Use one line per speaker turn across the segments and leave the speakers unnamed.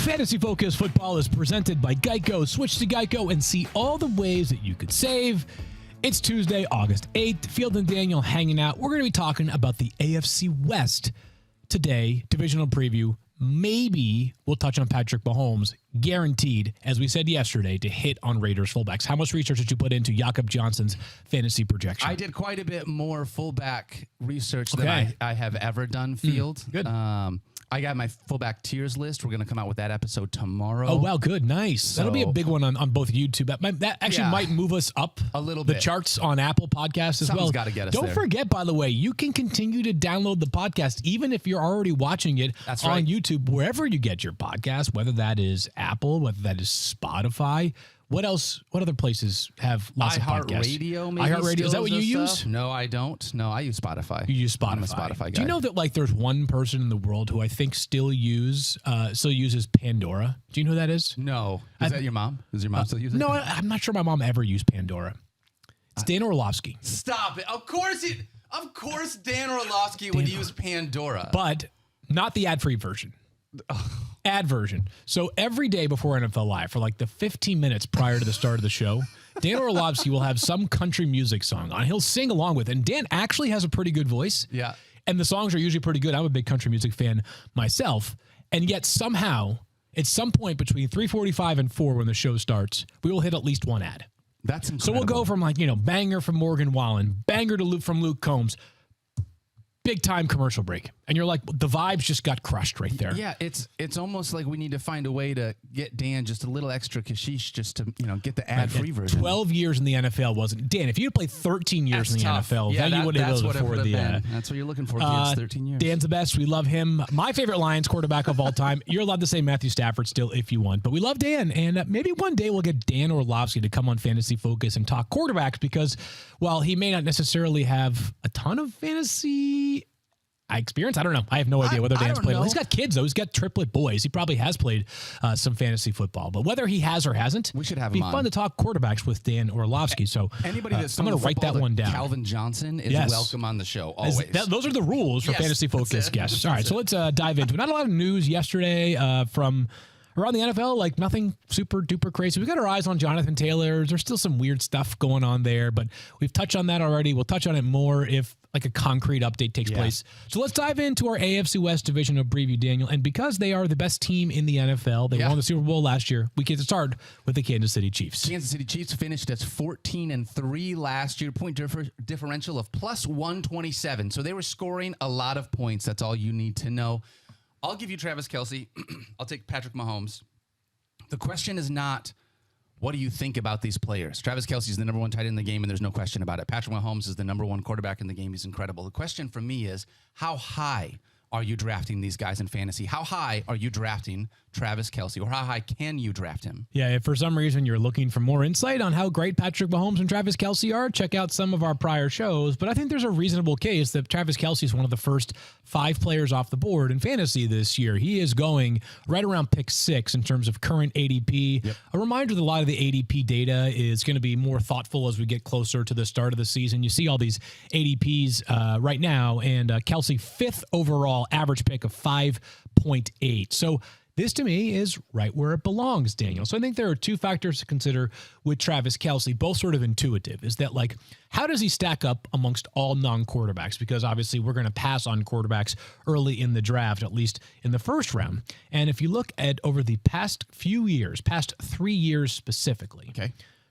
Fantasy Focus Football is presented by Geico. Switch to Geico and see all the ways that you could save. It's Tuesday, August 8th. Field and Daniel hanging out. We're going to be talking about the AFC West today, divisional preview. Maybe we'll touch on Patrick Mahomes, guaranteed, as we said yesterday, to hit on Raiders fullbacks. How much research did you put into Jakob Johnson's fantasy projection?
I did quite a bit more fullback research than I have ever done, Field.
Good.
I got my fullback tiers list. We're going to come out with that episode tomorrow.
Oh, wow, good. Nice. So, that'll be a big one on both YouTube. That actually might move us up
a little bit.
The charts on Apple Podcasts as well.
Something's got to get us
Don't
there.
forget, by the way, you can continue to download the podcast even if you're already watching it on YouTube, wherever you get your podcast, whether that is Apple, whether that is Spotify. What else? What other places have lots of podcasts?
iHeartRadio, maybe.
iHeartRadio. Is that what you use?
No, I don't. No, I use Spotify.
You use Spotify.
I'm a Spotify guy.
Do you know that there's one person in the world who I think still uses Pandora? Do you know who that is?
No. Is that your mom? Does your mom still use it?
No, I'm not sure my mom ever used Pandora. It's Dan Orlovsky.
Stop it. Of course Dan Orlovsky would use Pandora.
But not the ad-free version. Ad version. So every day before NFL Live, for the 15 minutes prior to the start of the show, Dan Orlovsky will have some country music song on. He'll sing along with it. And Dan actually has a pretty good voice.
Yeah.
And the songs are usually pretty good. I'm a big country music fan myself. And yet somehow, at some point between 3:45 and 4 when the show starts, we will hit at least one ad.
That's incredible.
So we'll go from banger from Morgan Wallen, banger from Luke Combs, big time commercial break. And you're like, the vibes just got crushed right there.
Yeah, it's almost like we need to find a way to get Dan just a little extra kashish just to, get the ad-free version.
12 years in the NFL wasn't. Dan, if you had played 13 years in the NFL,
then
you would have been able to afford the
That's what you're looking for, kids, 13 years.
Dan's the best. We love him. My favorite Lions quarterback of all time. You're allowed to say Matthew Stafford still if you want, but we love Dan. And maybe one day we'll get Dan Orlovsky to come on Fantasy Focus and talk quarterbacks because while he may not necessarily have a ton of fantasy experience, I don't know. I have no idea whether Dan's played. He's got kids, though. He's got triplet boys. He probably has played some fantasy football. But whether he has or hasn't,
we should have
him
on.
It'd be fun to talk quarterbacks with Dan Orlovsky. So
anybody that's
I'm going to write that one down.
Calvin Johnson is welcome on the show, always.
Those are the rules for Fantasy Focus guests. All right, so let's dive into it. Not a lot of news yesterday from around the NFL, nothing super duper crazy. We've got our eyes on Jonathan Taylor. There's still some weird stuff going on there, but we've touched on that already. We'll touch on it more if a concrete update takes place. So let's dive into our AFC West division of preview, Daniel. And because they are the best team in the NFL, they won the Super Bowl last year, we get to start with the Kansas City Chiefs.
Kansas City Chiefs finished as 14-3 last year, point differential of plus 127. So they were scoring a lot of points. That's all you need to know. I'll give you Travis Kelce. I'll take Patrick Mahomes. The question is not, what do you think about these players? Travis Kelce is the number one tight end in the game, and there's no question about it. Patrick Mahomes is the number one quarterback in the game. He's incredible. The question for me is, how high are you drafting these guys in fantasy? How high are you drafting Travis Kelce, or how high can you draft him?
Yeah, if for some reason you're looking for more insight on how great Patrick Mahomes and Travis Kelce are, check out some of our prior shows. But I think there's a reasonable case that Travis Kelce is one of the first 5 players off the board in fantasy this year. He is going right around pick 6 in terms of current ADP. Yep. A reminder that a lot of the ADP data is going to be more thoughtful as we get closer to the start of the season. You see all these ADPs right now, and Kelce 5th overall, average pick of 5.8. So this, to me, is right where it belongs, Daniel. So I think there are 2 factors to consider with Travis Kelce, both sort of intuitive, is that, how does he stack up amongst all non-quarterbacks? Because obviously we're going to pass on quarterbacks early in the draft, at least in the first round. And if you look at over the past few years, past 3 years specifically,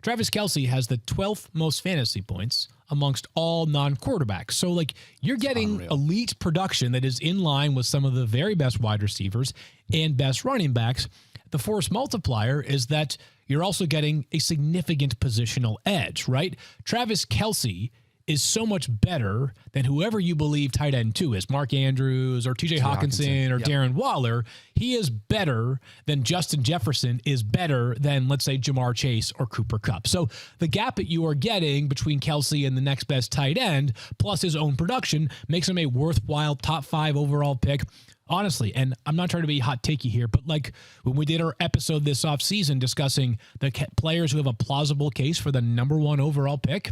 Travis Kelce has the 12th most fantasy points amongst all non-quarterbacks. So, you're getting elite production that is in line with some of the very best wide receivers and best running backs. The force multiplier is that you're also getting a significant positional edge, right? Travis Kelce is so much better than whoever you believe tight end 2 is, Mark Andrews or TJ Hawkinson or Darren Waller. He is better than Justin Jefferson is better than, let's say, Jamar Chase or Cooper Kupp. So the gap that you are getting between Kelce and the next best tight end, plus his own production, makes him a worthwhile top 5 overall pick. Honestly, and I'm not trying to be hot takey here, but like when we did our episode this offseason discussing the players who have a plausible case for the number 1 overall pick,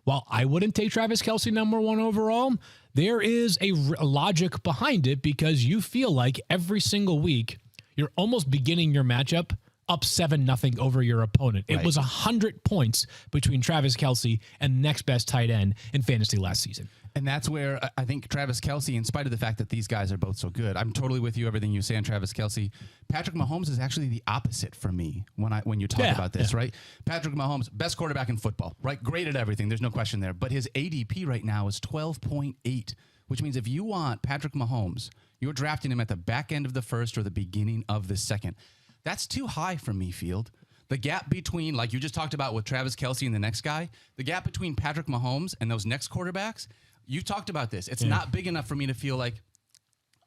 while I wouldn't take Travis Kelce number 1 overall, there is a logic behind it because you feel like every single week you're almost beginning your matchup up 7-0 over your opponent. It was 100 points between Travis Kelce and next best tight end in fantasy last season.
And that's where I think Travis Kelce, in spite of the fact that these guys are both so good, I'm totally with you, everything you say on Travis Kelce. Patrick Mahomes is actually the opposite for me when you talk about this, right? Patrick Mahomes, best quarterback in football, right? Great at everything. There's no question there. But his ADP right now is 12.8, which means if you want Patrick Mahomes, you're drafting him at the back end of the first or the beginning of the second. That's too high for me, Field. The gap between, like you just talked about with Travis Kelce and the next guy, the gap between Patrick Mahomes and those next quarterbacks, you talked about this. It's not big enough for me to feel like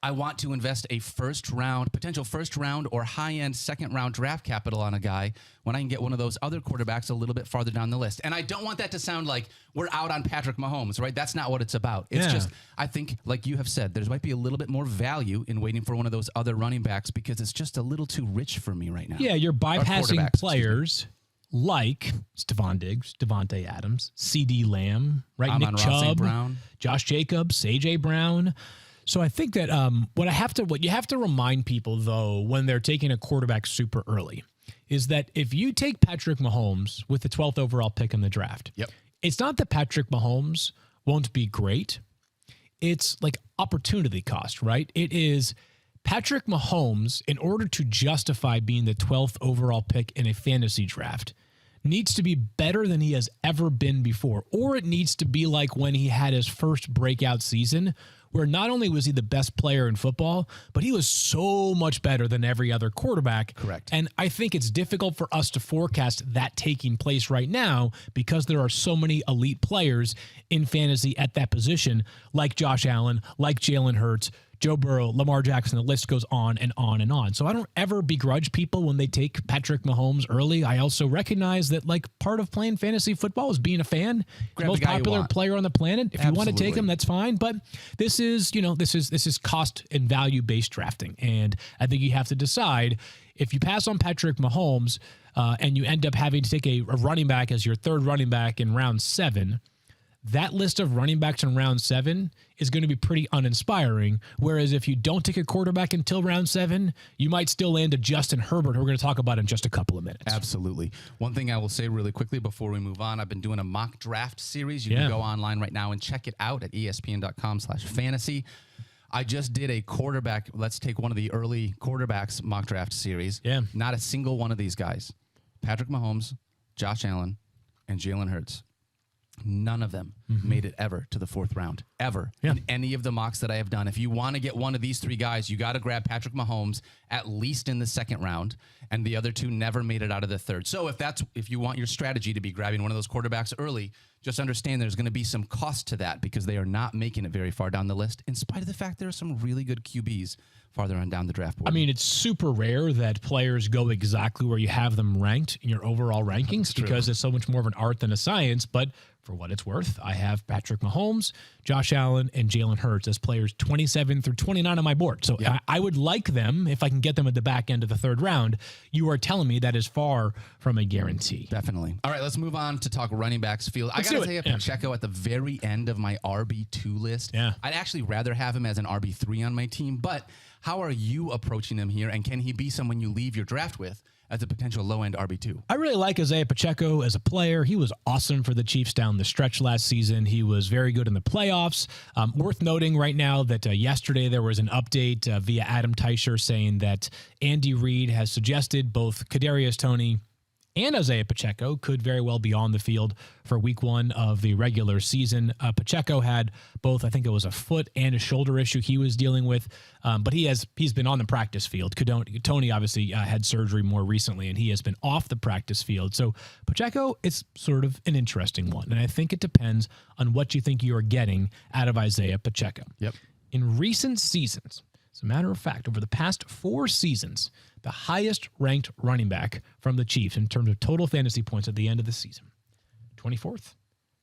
I want to invest a potential first round or high-end second round draft capital on a guy when I can get one of those other quarterbacks a little bit farther down the list. And I don't want that to sound like we're out on Patrick Mahomes, right? That's not what it's about. It's just, I think, like you have said, there might be a little bit more value in waiting for one of those other running backs because it's just a little too rich for me right now.
Yeah, you're bypassing players like Stephon Diggs, Devontae Adams, CD Lamb, right? Nick Chubb, Brown, Josh Jacobs, AJ Brown. So I think that what you have to remind people, though, when they're taking a quarterback super early, is that if you take Patrick Mahomes with the 12th overall pick in the draft, it's not that Patrick Mahomes won't be great. It's like opportunity cost, right? It is Patrick Mahomes, in order to justify being the 12th overall pick in a fantasy draft, needs to be better than he has ever been before. Or it needs to be like when he had his first breakout season, where not only was he the best player in football, but he was so much better than every other quarterback.
Correct.
And I think it's difficult for us to forecast that taking place right now because there are so many elite players in fantasy at that position, like Josh Allen, like Jalen Hurts, Joe Burrow, Lamar Jackson, the list goes on and on and on. So I don't ever begrudge people when they take Patrick Mahomes early. I also recognize that like part of playing fantasy football is being a fan. The most popular player on the planet. If you want to take him, that's fine. But this is cost and value based drafting. And I think you have to decide if you pass on Patrick Mahomes and you end up having to take a running back as your third running back in round 7, that list of running backs in round 7 is going to be pretty uninspiring. Whereas if you don't take a quarterback until round 7, you might still land a Justin Herbert, who we're going to talk about in just a couple of minutes.
Absolutely. One thing I will say really quickly before we move on, I've been doing a mock draft series. You can go online right now and check it out at espn.com/fantasy. I just did a quarterback. Let's take one of the early quarterbacks mock draft series. Yeah. Not a single one of these guys. Patrick Mahomes, Josh Allen, and Jalen Hurts. None of them made it ever to the 4th round, ever, in any of the mocks that I have done. If you want to get one of these 3 guys, you got to grab Patrick Mahomes at least in the 2nd round, and the other 2 never made it out of the 3rd. So if you want your strategy to be grabbing one of those quarterbacks early, just understand there's going to be some cost to that because they are not making it very far down the list, in spite of the fact there are some really good QBs farther on down the draft board.
I mean, it's super rare that players go exactly where you have them ranked in your overall rankings because it's so much more of an art than a science. But for what it's worth, I have Patrick Mahomes, Josh Allen, and Jalen Hurts as players 27 through 29 on my board. So I would like them if I can get them at the back end of the 3rd round. You are telling me that is far from a guarantee.
Definitely. All right, let's move on to talk running backs field. I got to say Pacheco at the very end of my RB2 list. Yeah. I'd actually rather have him as an RB3 on my team, but how are you approaching him here, and can he be someone you leave your draft with as a potential low-end RB2?
I really like Isaiah Pacheco as a player. He was awesome for the Chiefs down the stretch last season. He was very good in the playoffs. Worth noting right now that yesterday there was an update via Adam Teicher saying that Andy Reid has suggested both Kadarius Toney and Isaiah Pacheco could very well be on the field for week 1 of the regular season. Pacheco had both, I think it was a foot and a shoulder issue he was dealing with, but he's been on the practice field. Toney obviously had surgery more recently, and he has been off the practice field. So Pacheco is sort of an interesting one, and I think it depends on what you think you're getting out of Isaiah Pacheco.
Yep.
In recent seasons, as a matter of fact, over the past 4 seasons, the highest ranked running back from the Chiefs in terms of total fantasy points at the end of the season, 24th,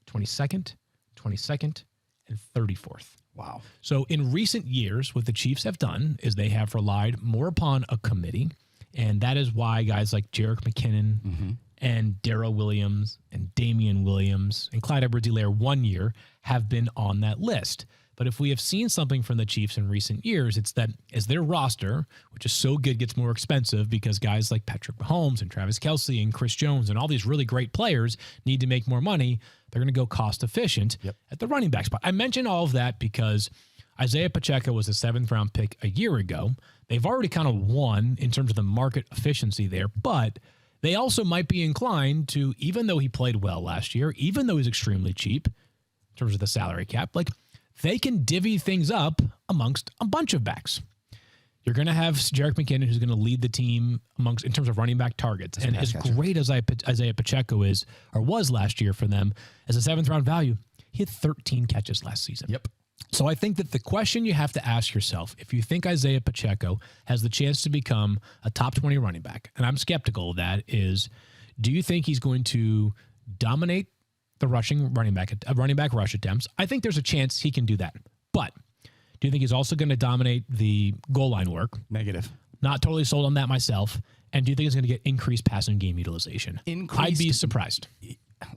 22nd, 22nd, and 34th
Wow.
So in recent years, what the Chiefs have done is they have relied more upon a committee, and that is why guys like Jerick McKinnon and Darrell Williams and Damian Williams and Clyde Edwards-Helaire 1 year have been on that list. But if we have seen something from the Chiefs in recent years, it's that as their roster, which is so good, gets more expensive because guys like Patrick Mahomes and Travis Kelce and Chris Jones and all these really great players need to make more money, they're going to go cost efficient at the running back spot. I mention all of that because Isaiah Pacheco was a 7th-round pick a year ago. They've already kind of won in terms of the market efficiency there, but they also might be inclined to, even though he played well last year, even though he's extremely cheap in terms of the salary cap, like they can divvy things up amongst a bunch of backs. You're going to have Jerick McKinnon, who's going to lead the team in terms of running back targets. And as great as Isaiah Pacheco is, or was last year for them, as a 7th-round value, he had 13 catches last season.
Yep.
So I think that the question you have to ask yourself, if you think Isaiah Pacheco has the chance to become a top 20 running back, and I'm skeptical of that, is do you think he's going to dominate the running back rush attempts? I think there's a chance he can do that. But do you think he's also going to dominate the goal line work?
Negative.
Not totally sold on that myself. And do you think he's going to get increased passing game utilization? I'd be surprised.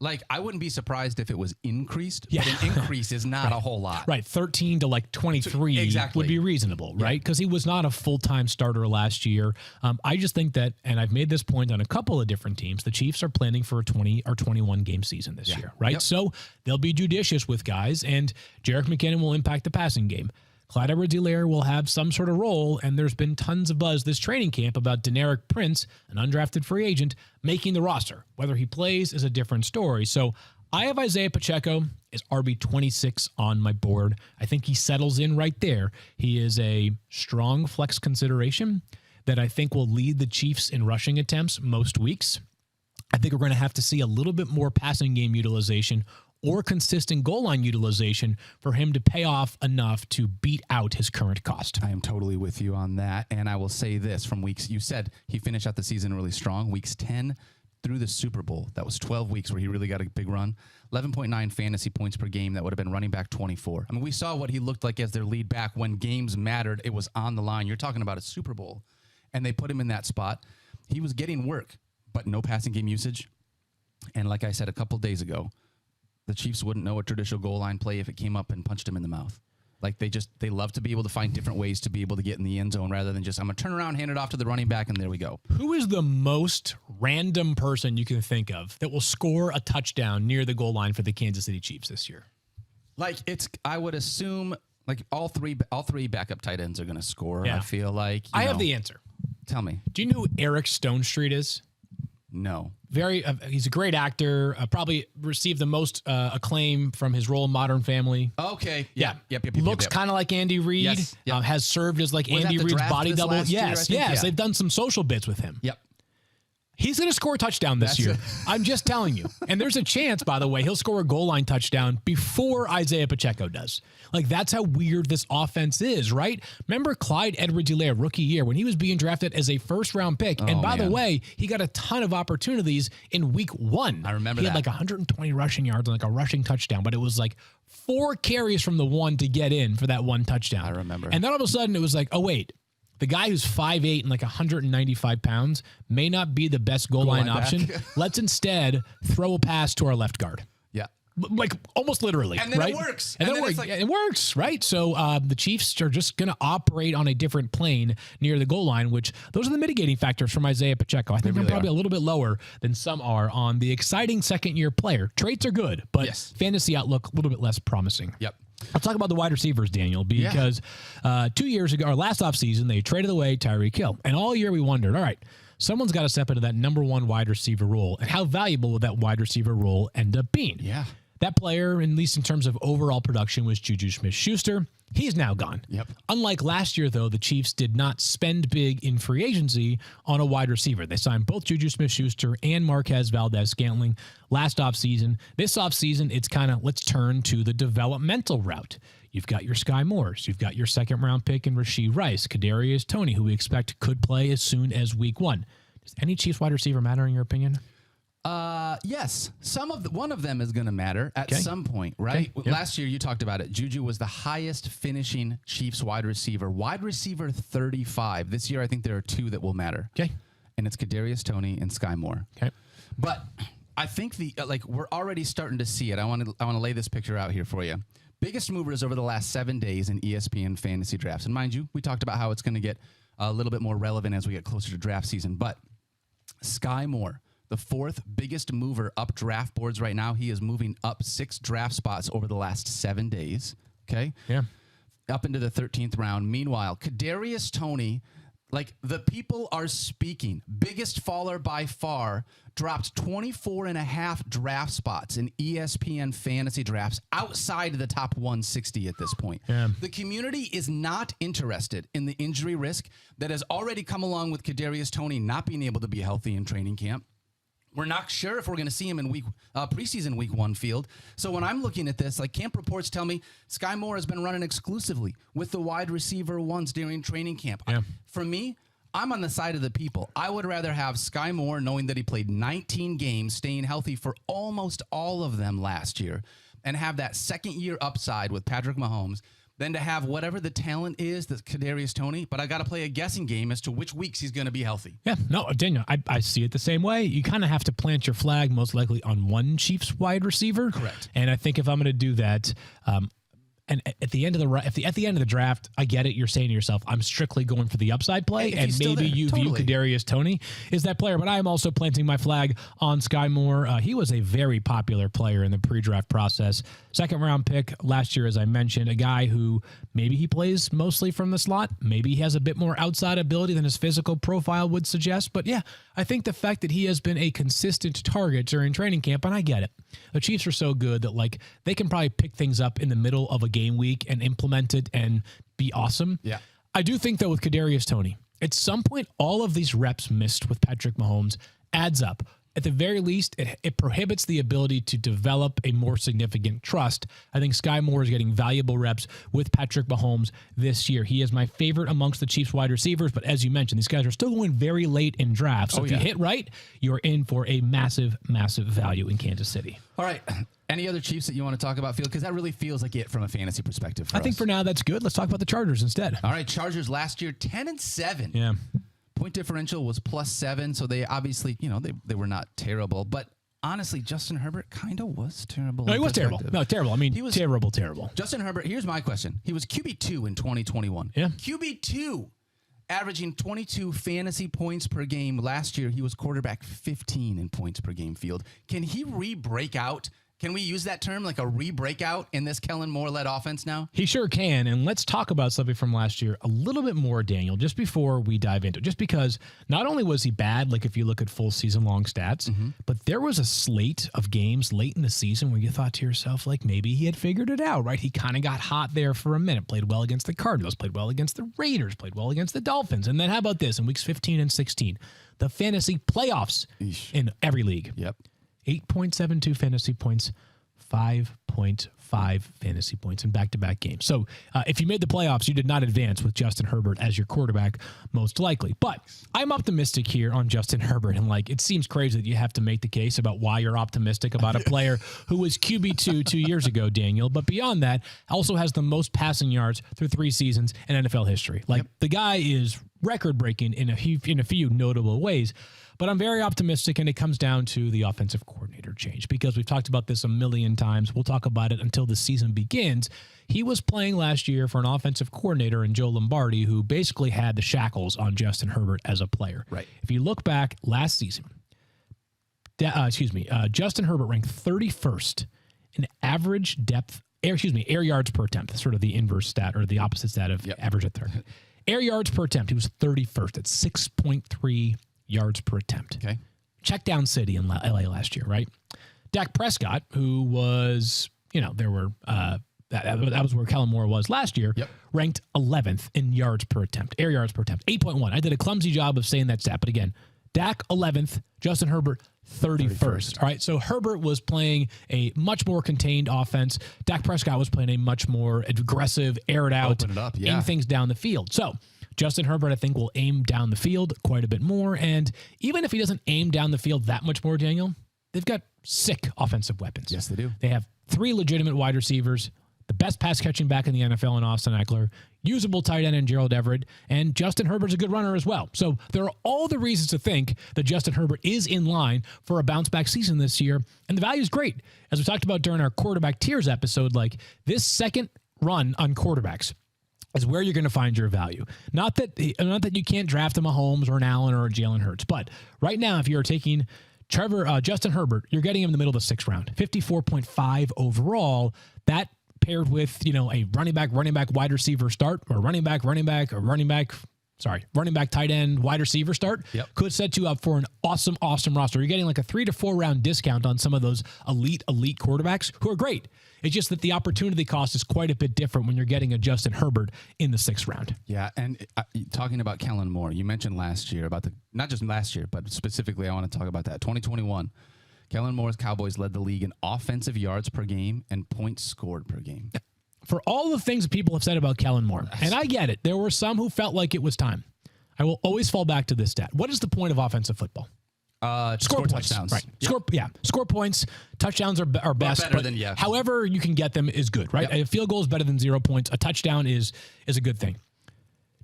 Like, I wouldn't be surprised if it was increased, but an increase is not a whole lot.
Right. 13 to like 23 would be reasonable, right? Because he was not a full-time starter last year. I just think that, and I've made this point on a couple of different teams, the Chiefs are planning for a 20 or 21 game season this year, right?
Yep.
So they'll be judicious with guys, and Jerick McKinnon will impact the passing game. Clyde Edwards-Helaire will have some sort of role, and there's been tons of buzz this training camp about Deneric Prince, an undrafted free agent, making the roster. Whether he plays is a different story. So I have Isaiah Pacheco as RB26 on my board. I think he settles in right there. He is a strong flex consideration that I think will lead the Chiefs in rushing attempts most weeks. I think we're going to have to see a little bit more passing game utilization or consistent goal line utilization for him to pay off enough to beat out his current cost.
I am totally with you on that. And I will say this from weeks, you said he finished out the season really strong. Weeks 10 through the Super Bowl. That was 12 weeks where he really got a big run. 11.9 fantasy points per game. That would have been running back 24. I mean, we saw what he looked like as their lead back when games mattered. It was on the line. You're talking about a Super Bowl. And they put him in that spot. He was getting work, but no passing game usage. And like I said a couple days ago, the Chiefs wouldn't know a traditional goal line play if it came up and punched him in the mouth. Like they love to be able to find different ways to be able to get in the end zone rather than just, I'm going to turn around, hand it off to the running back, and there we go.
Who is the most random person you can think of that will score a touchdown near the goal line for the Kansas City Chiefs this year?
Like I would assume like all three backup tight ends are going to score.
Yeah.
I feel like.
I have the answer.
Tell me.
Do you know who Eric Stonestreet is?
No.
He's a great actor. Probably received the most acclaim from his role in Modern Family.
Okay.
Yeah.
Yep.
Looks kind of like Andy Reid.
Yes. Yep.
Has served as like
Was
Andy
that the
Reid's
draft
body
this
double.
last year, I
Yes.
think? Yeah.
They've done some social bits with him.
Yep.
He's going to score a touchdown this year. I'm just telling you. And there's a chance, by the way, he'll score a goal line touchdown before Isaiah Pacheco does. Like, that's how weird this offense is, right? Remember Clyde Edwards-Helaire rookie year when he was being drafted as a first-round pick. And by the way, he got a ton of opportunities in week 1.
I remember
he had like 120 rushing yards and like a rushing touchdown, but it was like 4 carries from the one to get in for that one touchdown.
I remember.
And then all of a sudden it was like, oh, wait. The guy who's 5'8" and like 195 pounds may not be the best goal line option. Let's instead throw a pass to our left guard.
Yeah.
Like almost literally.
And then
right?
it works.
And then it works, right? So the Chiefs are just going to operate on a different plane near the goal line, which those are the mitigating factors from Isaiah Pacheco. I think they're probably a little bit lower than some are on the exciting second-year player. Traits are good, but fantasy outlook a little bit less promising.
Yep.
I'll talk about the wide receivers, Daniel, because 2 years ago, or last offseason, they traded away Tyreek Hill. And all year we wondered, all right, someone's got to step into that number 1 wide receiver role. And how valuable would that wide receiver role end up being?
Yeah.
That player, at least in terms of overall production, was Juju Smith-Schuster. He's now gone.
Yep.
Unlike last year, though, the Chiefs did not spend big in free agency on a wide receiver. They signed both Juju Smith-Schuster and Marquez Valdez-Scantling last offseason. This offseason, it's kind of let's turn to the developmental route. You've got your Sky Moores. You've got your second-round pick in Rashee Rice, Kadarius Toney, who we expect could play as soon as week 1. Does any Chiefs wide receiver matter in your opinion?
Yes, one of them is going to matter at some point, right?
Okay. Yep.
Last year, you talked about it. Juju was the highest finishing Chiefs wide receiver 35. This year, I think there are two that will matter.
Okay.
And it's Kadarius Toney and Sky Moore.
Okay.
But I think we're already starting to see it. I want to lay this picture out here for you. Biggest movers over the last 7 days in ESPN fantasy drafts. And mind you, we talked about how it's going to get a little bit more relevant as we get closer to draft season. But Sky Moore, the fourth biggest mover up draft boards right now. He is moving up 6 draft spots over the last 7 days. Okay.
Yeah. Up
into the 13th round. Meanwhile, Kadarius Toney, the people are speaking. Biggest faller by far, dropped 24.5 draft spots in ESPN fantasy drafts outside of the top 160 at this point.
Yeah.
The community is not interested in the injury risk that has already come along with Kadarius Toney not being able to be healthy in training camp. We're not sure if we're going to see him in preseason week 1 field. So when I'm looking at this, camp reports tell me Sky Moore has been running exclusively with the wide receiver ones during training camp.
Yeah.
For me, I'm on the side of the people. I would rather have Sky Moore, knowing that he played 19 games, staying healthy for almost all of them last year, and have that second-year upside with Patrick Mahomes, than to have whatever the talent is that's Kadarius Toney, but I got to play a guessing game as to which weeks he's going to be healthy.
Yeah, no, Daniel, I see it the same way. You kind of have to plant your flag most likely on one Chiefs wide receiver.
Correct.
And I think if I'm going to do that, and at the end of the draft, I get it. You're saying to yourself, I'm strictly going for the upside play, and maybe you view Kadarius Toney is that player. But I am also planting my flag on Sky Moore. He was a very popular player in the pre-draft process. Second round pick last year, as I mentioned, a guy who maybe he plays mostly from the slot. Maybe he has a bit more outside ability than his physical profile would suggest. But yeah, I think the fact that he has been a consistent target during training camp, and I get it. The Chiefs are so good that they can probably pick things up in the middle of a game week and implement it and be awesome.
Yeah.
I do think, though, with Kadarius Toney, at some point, all of these reps missed with Patrick Mahomes adds up. At the very least, it prohibits the ability to develop a more significant trust. I think Sky Moore is getting valuable reps with Patrick Mahomes this year. He is my favorite amongst the Chiefs wide receivers, but as you mentioned, these guys are still going very late in drafts. So if you hit right, you're in for a massive, massive value in Kansas City.
All right. Any other Chiefs that you want to talk about, Field? Because that really feels like it from a fantasy perspective for us.
I think for now that's good. Let's talk about the Chargers instead.
All right. Chargers last year, 10-7.
Yeah.
Point differential was +7, so they obviously, they were not terrible. But honestly, Justin Herbert kind of was terrible.
No, he was terrible. No, terrible. I mean, he was terrible.
Justin Herbert, here's my question. He was QB2 in 2021.
Yeah.
QB2, averaging 22 fantasy points per game. Last year, he was quarterback 15 in points per game, Field. Can he re-break out? Can we use that term, like a re-breakout in this Kellen Moore-led offense now?
He sure can, and let's talk about something from last year a little bit more, Daniel, just before we dive into it. Just because not only was he bad, if you look at full season-long stats, but there was a slate of games late in the season where you thought to yourself, maybe he had figured it out, right? He kind of got hot there for a minute, played well against the Cardinals, played well against the Raiders, played well against the Dolphins, and then how about this, in weeks 15 and 16, the fantasy playoffs in every league.
Yep.
8.72 fantasy points, 5.5 fantasy points in back-to-back games. So if you made the playoffs, you did not advance with Justin Herbert as your quarterback, most likely. But I'm optimistic here on Justin Herbert. And it seems crazy that you have to make the case about why you're optimistic about a player who was QB2 2 years ago, Daniel. But beyond that, also has the most passing yards through 3 seasons in NFL history. The guy is record-breaking in a few notable ways. But I'm very optimistic, and it comes down to the offensive coordinator change because we've talked about this a million times. We'll talk about it until the season begins. He was playing last year for an offensive coordinator in Joe Lombardi, who basically had the shackles on Justin Herbert as a player.
Right.
If you look back last season, Justin Herbert ranked 31st in average air yards per attempt, sort of the inverse stat or the opposite stat of average at third. Air yards per attempt, he was 31st at 6.3 yards per attempt.
Okay.
Check down city in LA last year, right? Dak Prescott, who was, that was where Kellen Moore was last year, ranked 11th in yards per attempt, air yards per attempt, 8.1. I did a clumsy job of saying that stat, but again, Dak 11th, Justin Herbert 31st. All right, so Herbert was playing a much more contained offense. Dak Prescott was playing a much more aggressive, air it out, aim things down the field. So Justin Herbert, I think, will aim down the field quite a bit more. And even if he doesn't aim down the field that much more, Daniel, they've got sick offensive weapons.
Yes, they do.
They have 3 legitimate wide receivers, the best pass catching back in the NFL in Austin Eckler, usable tight end in Gerald Everett, and Justin Herbert's a good runner as well. So there are all the reasons to think that Justin Herbert is in line for a bounce back season this year, and the value is great. As we talked about during our quarterback tiers episode, like this second run on quarterbacks is where you're going to find your value. Not that you can't draft a Mahomes or an Allen or a Jalen Hurts, but right now if you're taking Justin Herbert, you're getting him in the middle of the 6th round, 54.5 overall. That paired with, a running back, wide receiver start, or running back, tight end, wide receiver start, could set you up for an awesome roster. You're getting like a 3 to 4 round discount on some of those elite quarterbacks who are great. It's just that the opportunity cost is quite a bit different when you're getting a Justin Herbert in the 6th round.
Yeah, and talking about Kellen Moore, you mentioned last year not just last year, but specifically I want to talk about that. 2021, Kellen Moore's Cowboys led the league in offensive yards per game and points scored per game.
For all the things that people have said about Kellen Moore, and I get it, there were some who felt like it was time. I will always fall back to this stat. What is the point of offensive football?
Score touchdowns.
Right. Yep. Score points. Touchdowns are best.
Better than,
however you can get them is good, right? Yep. A field goal is better than 0 points. A touchdown is a good thing.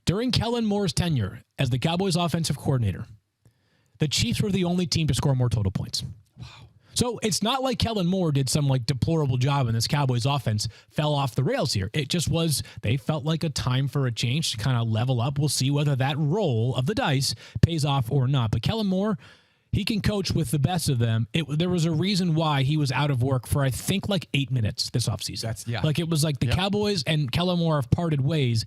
During Kellen Moore's tenure as the Cowboys offensive coordinator, the Chiefs were the only team to score more total points. Wow. So it's not like Kellen Moore did some deplorable job and this Cowboys offense fell off the rails here. It just was, they felt like a time for a change to kind of level up. We'll see whether that roll of the dice pays off or not. But Kellen Moore, he can coach with the best of them. There was a reason why he was out of work for, I think, 8 minutes this offseason. It was the Cowboys and Kellen Moore have parted ways.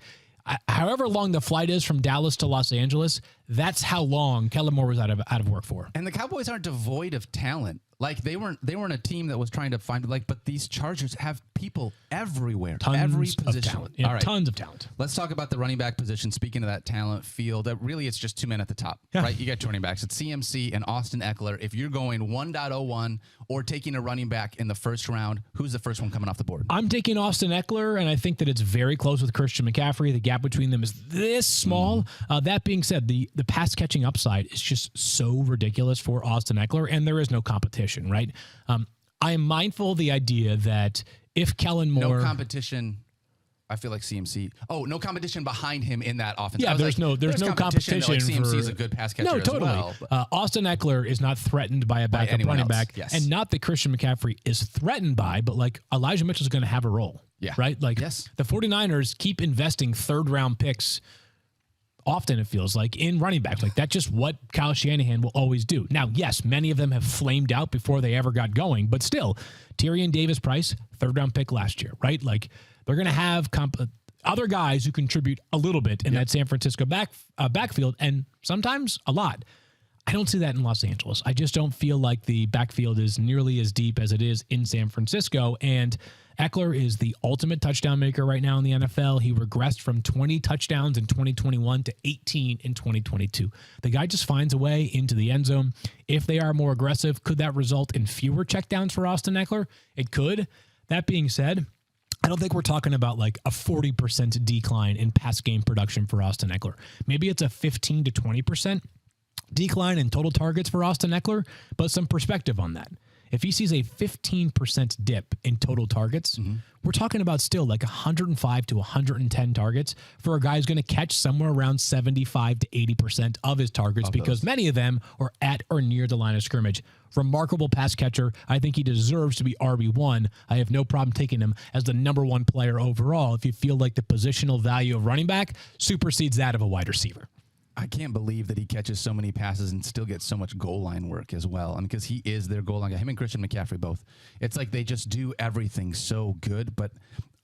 However long the flight is from Dallas to Los Angeles, that's how long Kellen Moore was out of work for.
And the Cowboys aren't devoid of talent. They weren't a team that was trying to find but these Chargers have people everywhere, every position.
Of talent. Yeah,
all right.
Tons of talent.
Let's talk about the running back position. Speaking of that talent field, really it's just 2 men at the top, right? You got 2 running backs. It's CMC and Austin Eckler. If you're going 1.01 or taking a running back in the 1st round, who's the first one coming off the board?
I'm taking Austin Eckler, and I think that it's very close with Christian McCaffrey. The gap between them is this small. That being said, the pass catching upside is just so ridiculous for Austin Eckler, and there is no competition, right? I am mindful of the idea that if Kellen Moore...
No competition... I feel like CMC. Oh, no competition behind him in that offense.
Yeah, there's no competition.
CMC is a good pass catcher.
No, totally.
As well,
Austin Eckler is not threatened by a backup running back,
yes.
And not that Christian McCaffrey is threatened by, but Elijah Mitchell is going to have a role.
Yeah,
right. The 49ers keep investing 3rd round picks. Often it feels like in running backs, that's just what Kyle Shanahan will always do. Now, yes, many of them have flamed out before they ever got going, but still, Tyrion Davis-Price, 3rd round pick last year, right? They're going to have other guys who contribute a little bit in that San Francisco backfield, and sometimes a lot. I don't see that in Los Angeles. I just don't feel like the backfield is nearly as deep as it is in San Francisco, and Eckler is the ultimate touchdown maker right now in the NFL. He regressed from 20 touchdowns in 2021 to 18 in 2022. The guy just finds a way into the end zone. If they are more aggressive, could that result in fewer checkdowns for Austin Eckler? It could. That being said, I don't think we're talking about a 40% decline in pass game production for Austin Eckler. Maybe it's a 15 to 20% decline in total targets for Austin Eckler, but some perspective on that. If he sees a 15% dip in total targets, we're talking about still 105 to 110 targets for a guy who's going to catch somewhere around 75 to 80% of his targets because many of them are at or near the line of scrimmage. Remarkable pass catcher. I think he deserves to be RB1. I have no problem taking him as the number 1 player overall if you feel like the positional value of running back supersedes that of a wide receiver.
I can't believe that he catches so many passes and still gets so much goal line work as well. Because he is their goal line guy. Him and Christian McCaffrey both. It's they just do everything so good. But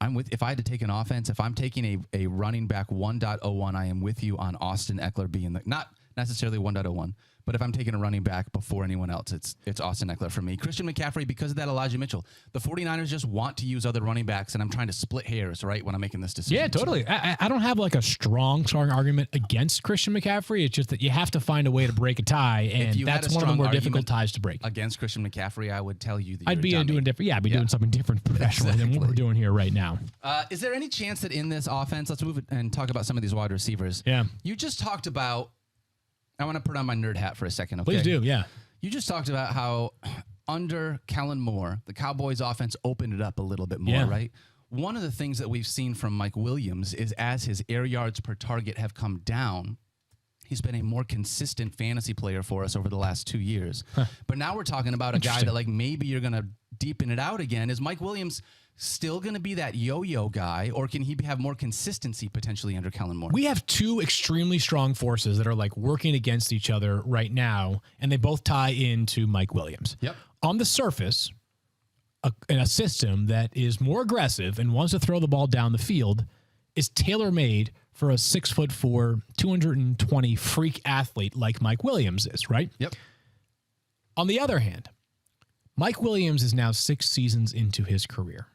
if I had to take an offense, if I'm taking a running back 1.01, I am with you on Austin Eckler being not necessarily 1.01. But if I'm taking a running back before anyone else, it's Austin Eckler for me. Christian McCaffrey, because of that Elijah Mitchell. The 49ers just want to use other running backs, and I'm trying to split hairs, right, when I'm making this decision.
Yeah, totally. I don't have a strong argument against Christian McCaffrey. It's just that you have to find a way to break a tie, and that's one of the more difficult ties to break.
Against Christian McCaffrey, I would tell you that
I'd be doing different. Yeah, I'd be doing something different professionally than what we're doing here right now.
Is there any chance that in this offense, let's move it and talk about some of these wide receivers.
Yeah.
You just talked about, I want to put on my nerd hat for a second, okay?
Please do, yeah.
You just talked about how under Kellen Moore, the Cowboys offense opened it up a little bit more, right? One of the things that we've seen from Mike Williams is as his air yards per target have come down, he's been a more consistent fantasy player for us over the last 2 years. But now we're talking about a guy that like maybe you're going to deepen it out again. Is Mike Williams still going to be that yo-yo guy, or can he have more consistency potentially under Kellen Moore?
We have two extremely strong forces that are like working against each other right now, and they both tie into Mike Williams.
Yep.
On the surface, in a system that is more aggressive and wants to throw the ball down the field is tailor-made for a 6'4", 220 freak athlete like Mike Williams is, right?
Yep.
On the other hand, Mike Williams is now 6 seasons into his career.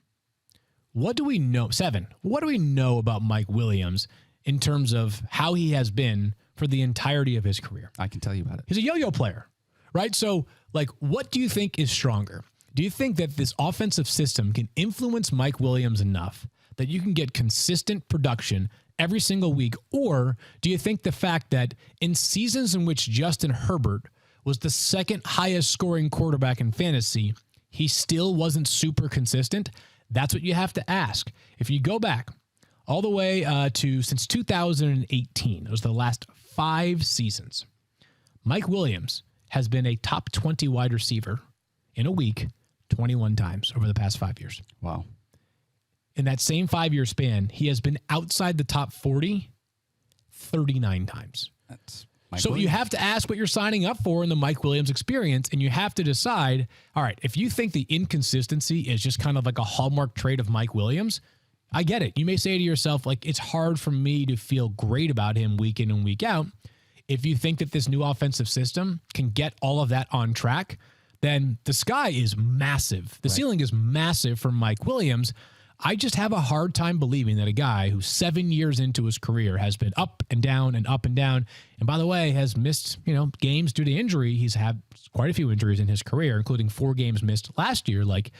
What do we know? 7. What do we know about Mike Williams in terms of how he has been for the entirety of his career?
I can tell you about it.
He's a yo-yo player, right? So, like, what do you think is stronger? Do you think that this offensive system can influence Mike Williams enough that you can get consistent production every single week? Or do you think the fact that in seasons in which Justin Herbert was the second highest scoring quarterback in fantasy, he still wasn't super consistent? That's what you have to ask. If you go back all the way to since 2018, it was the last 5 seasons, Mike Williams has been a top 20 wide receiver in a week 21 times over the past 5 years.
Wow.
In that same 5-year span, he has been outside the top 40 39 times.
That's Mike
so
Williams.
you have to ask what you're signing up for in the Mike Williams experience, and you have to decide, all right, if you think the inconsistency is just kind of like a hallmark trait of Mike Williams, I get it. You may say to yourself, like, it's hard for me to feel great about him week in and week out. If you think that this new offensive system can get all of that on track, then the sky is massive. The ceiling is massive for Mike Williams. I just have a hard time believing that a guy who 7 years into his career has been up and down and up and down, and by the way, has missed, games due to injury. He's had quite a few injuries in his career, including 4 games missed last year. Like,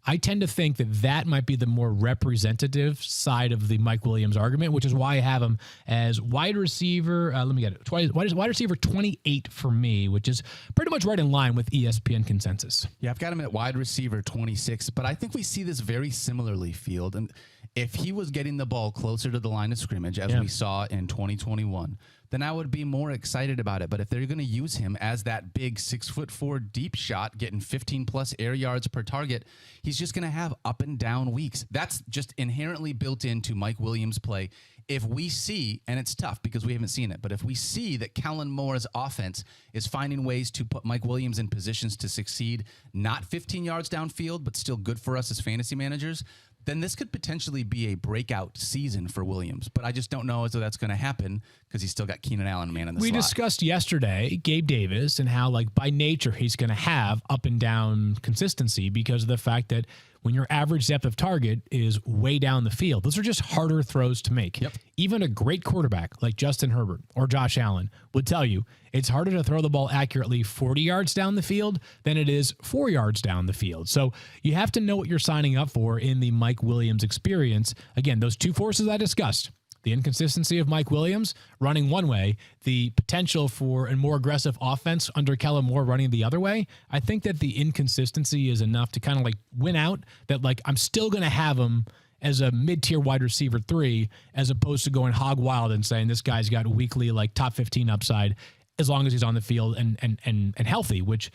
I tend to think that that might be the more representative side of the Mike Williams argument, which is why I have him as wide receiver. Let me get it. Wide receiver 28 for me, which is pretty much right in line with ESPN consensus.
Yeah, I've got him at wide receiver 26, but I think we see this very similarly, Field. And if he was getting the ball closer to the line of scrimmage, as we saw in 2021, then I would be more excited about it. But if they're going to use him as that big 6'4" deep shot, getting 15+ air yards per target, he's just going to have up and down weeks. That's just inherently built into Mike Williams' play. If we see, and it's tough because we haven't seen it, but if we see that Kellen Moore's offense is finding ways to put Mike Williams in positions to succeed, not 15 yards downfield, but still good for us as fantasy managers, then this could potentially be a breakout season for Williams. But I just don't know as though that's going to happen because he's still got Keenan Allen man in the slot.
We discussed yesterday Gabe Davis and how, like, by nature he's going to have up and down consistency because of the fact that when your average depth of target is way down the field, those are just harder throws to make.
Yep.
Even a great quarterback like Justin Herbert or Josh Allen would tell you it's harder to throw the ball accurately 40 yards down the field than it is 4 yards down the field. So you have to know what you're signing up for in the Mike Williams experience. Again, those two forces I discussed, the inconsistency of Mike Williams running one way, the potential for a more aggressive offense under Kellen Moore running the other way. I think that the inconsistency is enough to kind of like win out that, like, I'm still going to have him as a mid-tier wide receiver 3 as opposed to going hog wild and saying this guy's got weekly like top 15 upside as long as he's on the field and healthy, which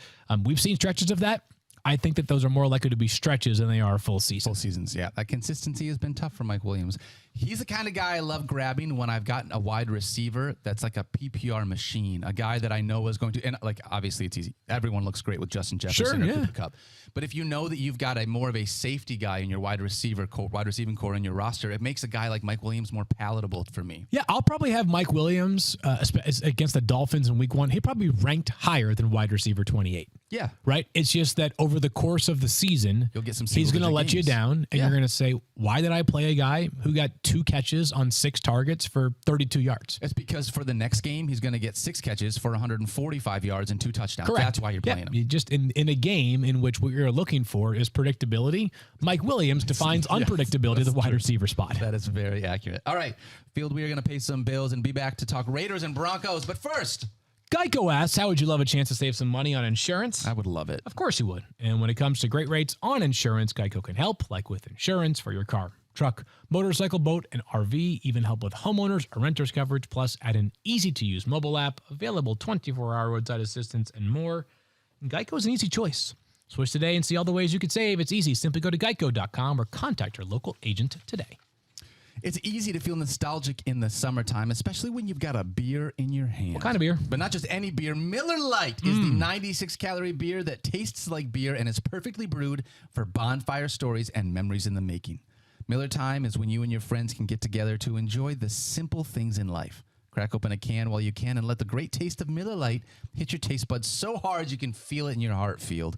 we've seen stretches of that. I think that those are more likely to be stretches than they are full seasons.
Full seasons, yeah. That consistency has been tough for Mike Williams. He's the kind of guy I love grabbing when I've gotten a wide receiver that's like a PPR machine, a guy that I know is going to, and like obviously it's easy. Everyone looks great with Justin Jefferson or Cooper Kupp. But if you know that you've got a more of a safety guy in your wide receiving core in your roster, it makes a guy like Mike Williams more palatable for me.
Yeah, I'll probably have Mike Williams against the Dolphins in week 1. He probably ranked higher than wide receiver 28.
Yeah.
Right? It's just that over the course of the season,
you'll get some
he's going to let you down, and you're going to say, why did I play a guy who got 2 catches on 6 targets for 32 yards?
It's because for the next game, he's going to get 6 catches for 145 yards and 2 touchdowns.
Correct.
That's why you're playing him.
Just in a game in which what you're looking for is predictability, Mike Williams defines unpredictability the wide receiver spot.
That is very accurate. All right, Field, we are going to pay some bills and be back to talk Raiders and Broncos. But first,
Geico asks, how would you love a chance to save some money on insurance?
I would love it.
Of course you would. And when it comes to great rates on insurance, Geico can help, like with insurance for your car, truck, motorcycle, boat, and RV, even help with homeowners or renters coverage, plus add an easy-to-use mobile app, available 24-hour roadside assistance, and more. And Geico is an easy choice. Switch today and see all the ways you could save. It's easy. Simply go to geico.com or contact your local agent today.
It's easy to feel nostalgic in the summertime, especially when you've got a beer in your hand.
What kind of beer?
But not just any beer. Miller Lite is the 96-calorie beer that tastes like beer and is perfectly brewed for bonfire stories and memories in the making. Miller time is when you and your friends can get together to enjoy the simple things in life. Crack open a can while you can and let the great taste of Miller Lite hit your taste buds so hard you can feel it in your heart field.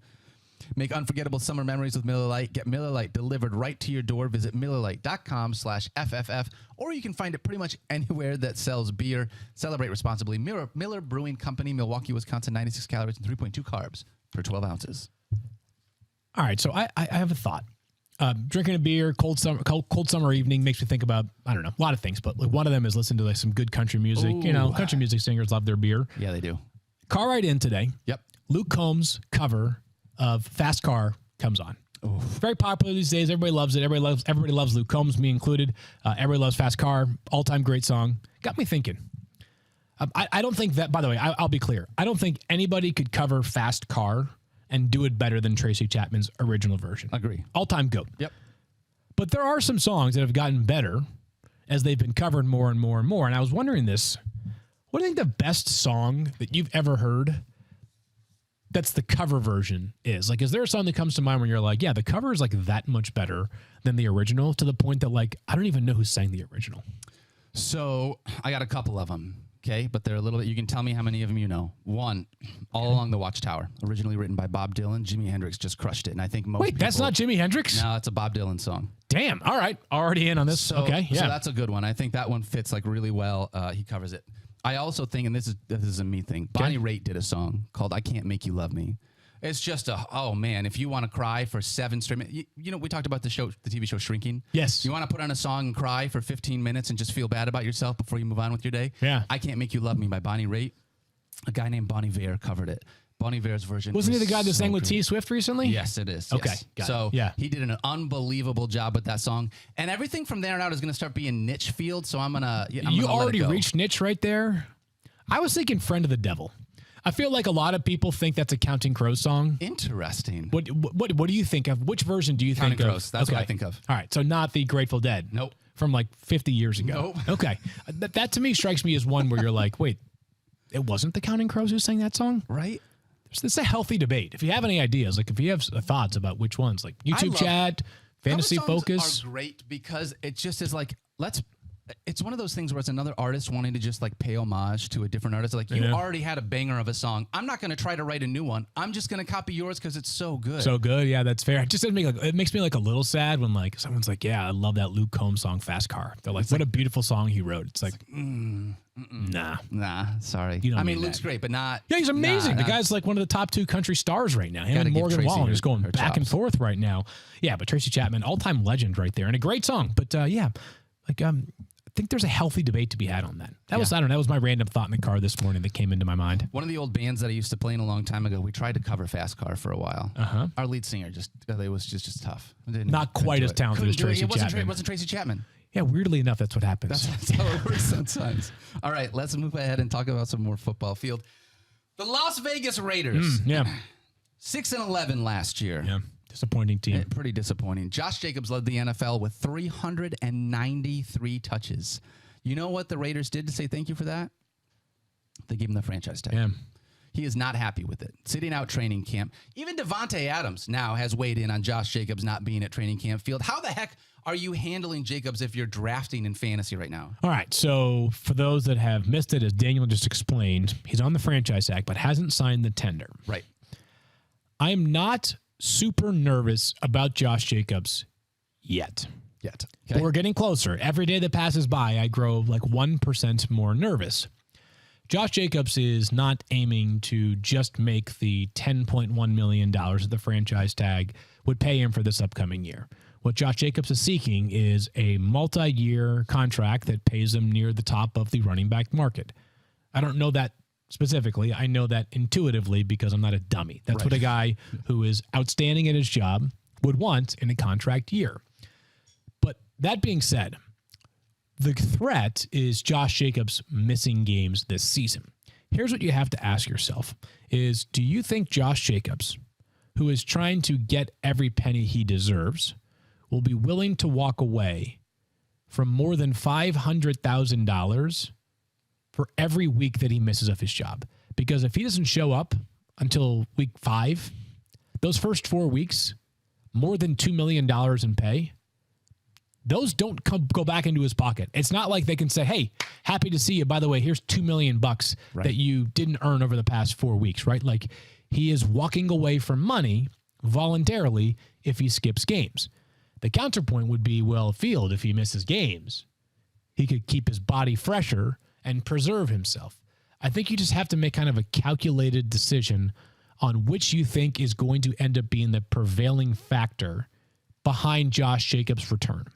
Make unforgettable summer memories with Miller Lite. Get Miller Lite delivered right to your door. Visit MillerLite.com/FFF, or you can find it pretty much anywhere that sells beer. Celebrate responsibly. Miller Brewing Company, Milwaukee, Wisconsin, 96 calories and 3.2 carbs per 12 ounces.
All right, so I have a thought. Drinking a beer, cold summer evening makes me think about, I don't know, a lot of things, but like one of them is listening to like some good country music.
Ooh.
You know, country music singers love their beer.
Yeah, they do.
Car ride in today.
Yep.
Luke Combs' cover of Fast Car comes on. Ooh. Very popular these days. Everybody loves it. Everybody loves Luke Combs, me included. Everybody loves Fast Car. All-time great song. Got me thinking. I don't think that, by the way, I'll be clear. I don't think anybody could cover Fast Car and do it better than Tracy Chapman's original version.
Agree.
All-time GOAT.
Yep.
But there are some songs that have gotten better as they've been covered more and more and more. And I was wondering this. What do you think the best song that you've ever heard that's the cover version is? Like, is there a song that comes to mind where you're like, yeah, the cover is like that much better than the original, to the point that like, I don't even know who sang the original?
So I got a couple of them. Okay, but they're a little bit, you can tell me how many of them you know. One, All Along the Watchtower, originally written by Bob Dylan. Jimi Hendrix just crushed it, and I think most
Wait, that's not Jimi Hendrix?
No, it's a Bob Dylan song.
Damn, all right, already in on this.
So,
okay, yeah.
So that's a good one. I think that one fits like really well. He covers it. I also think, and this is a me thing, Bonnie Raitt did a song called I Can't Make You Love Me. It's just oh man, if you want to cry for 7 straight minutes, you know, we talked about the TV show Shrinking.
Yes.
You want to put on a song and cry for 15 minutes and just feel bad about yourself before you move on with your day?
Yeah.
I Can't Make You Love Me by Bonnie Raitt. A guy named Bon Iver covered it. Bon Iver's version.
Wasn't he the guy that sang with
great.
T Swift recently?
Yes, it is.
Okay.
Yes.
Got
So
it. Yeah.
he did an unbelievable job with that song. And everything from there on out is going to start being niche field. So I'm going to
You already reached niche right there. I was thinking Friend of the Devil. I feel like a lot of people think that's a Counting Crows song.
Interesting.
What do you think of? Which version do you
Counting
think
Crows.
of?
That's what I think of.
All right, so not the Grateful Dead.
Nope.
From like 50 years ago.
Nope.
Okay. That to me strikes me as one where you're like, wait, it wasn't the Counting Crows who sang that song?
Right?
It's a healthy debate. If you have any ideas, like if you have thoughts about which ones, like YouTube chat, Fantasy
Cover songs
Focus.
are great because it just is like, it's one of those things where it's another artist wanting to just like pay homage to a different artist. Like you already had a banger of a song. I'm not going to try to write a new one. I'm just going to copy yours because it's so good.
So good. Yeah, that's fair. It just doesn't it makes me like a little sad when like someone's like, yeah, I love that Luke Combs song, Fast Car. They're like, what a beautiful song he wrote. It's like, nah,
sorry.
You don't
I mean,
mean
Luke's
that.
great, but not.
Yeah, he's amazing.
Nah,
The guy's like one of the top 2 country stars right now. Him
Gotta
and
give
Morgan
Tracy
Wallen just going
her
back and
chops.
forth right now. Yeah, but Tracy Chapman, all-time legend right there, and a great song. But yeah, like I think there's a healthy debate to be had on that. That was, I don't know, that was my random thought in the car this morning that came into my mind.
One of the old bands that I used to play in a long time ago, we tried to cover Fast Car for a while. Our lead singer it was just tough.
Not quite as talented as Tracy Chapman.
It wasn't Tracy Chapman.
Yeah, weirdly enough, that's what happens.
That's how it works sometimes. All right, let's move ahead and talk about some more football field. The Las Vegas Raiders. 6-11 last year.
Yeah. Disappointing team.
Pretty disappointing. Josh Jacobs led the NFL with 393 touches. You know what the Raiders did to say thank you for that? They gave him the franchise tag.
Yeah.
He is not happy with it. Sitting out training camp. Even Devontae Adams now has weighed in on Josh Jacobs not being at training camp field. How the heck are you handling Jacobs if you're drafting in fantasy right now?
All right, so for those that have missed it, as Daniel just explained, he's on the franchise tag but hasn't signed the tender.
Right.
I am not super nervous about Josh Jacobs yet.
Okay.
But we're getting closer. Every day that passes by, I grow like 1% more nervous. Josh Jacobs is not aiming to just make the $10.1 million that the franchise tag would pay him for this upcoming year. What Josh Jacobs is seeking is a multi-year contract that pays him near the top of the running back market. I don't know that specifically. I know that intuitively because I'm not a dummy. That's what a guy who is outstanding at his job would want in a contract year. But that being said, the threat is Josh Jacobs missing games this season. Here's what you have to ask yourself is, do you think Josh Jacobs, who is trying to get every penny he deserves, will be willing to walk away from more than $500,000 for every week that he misses of his job? Because if he doesn't show up until week 5, those first 4 weeks, more than $2 million in pay, those don't go back into his pocket. It's not like they can say, hey, happy to see you. By the way, here's $2 million that you didn't earn over the past 4 weeks, right? Like, he is walking away from money voluntarily if he skips games. The counterpoint would be, well, Field, if he misses games, he could keep his body fresher and preserve himself. I think you just have to make kind of a calculated decision on which you think is going to end up being the prevailing factor behind Josh Jacobs' return.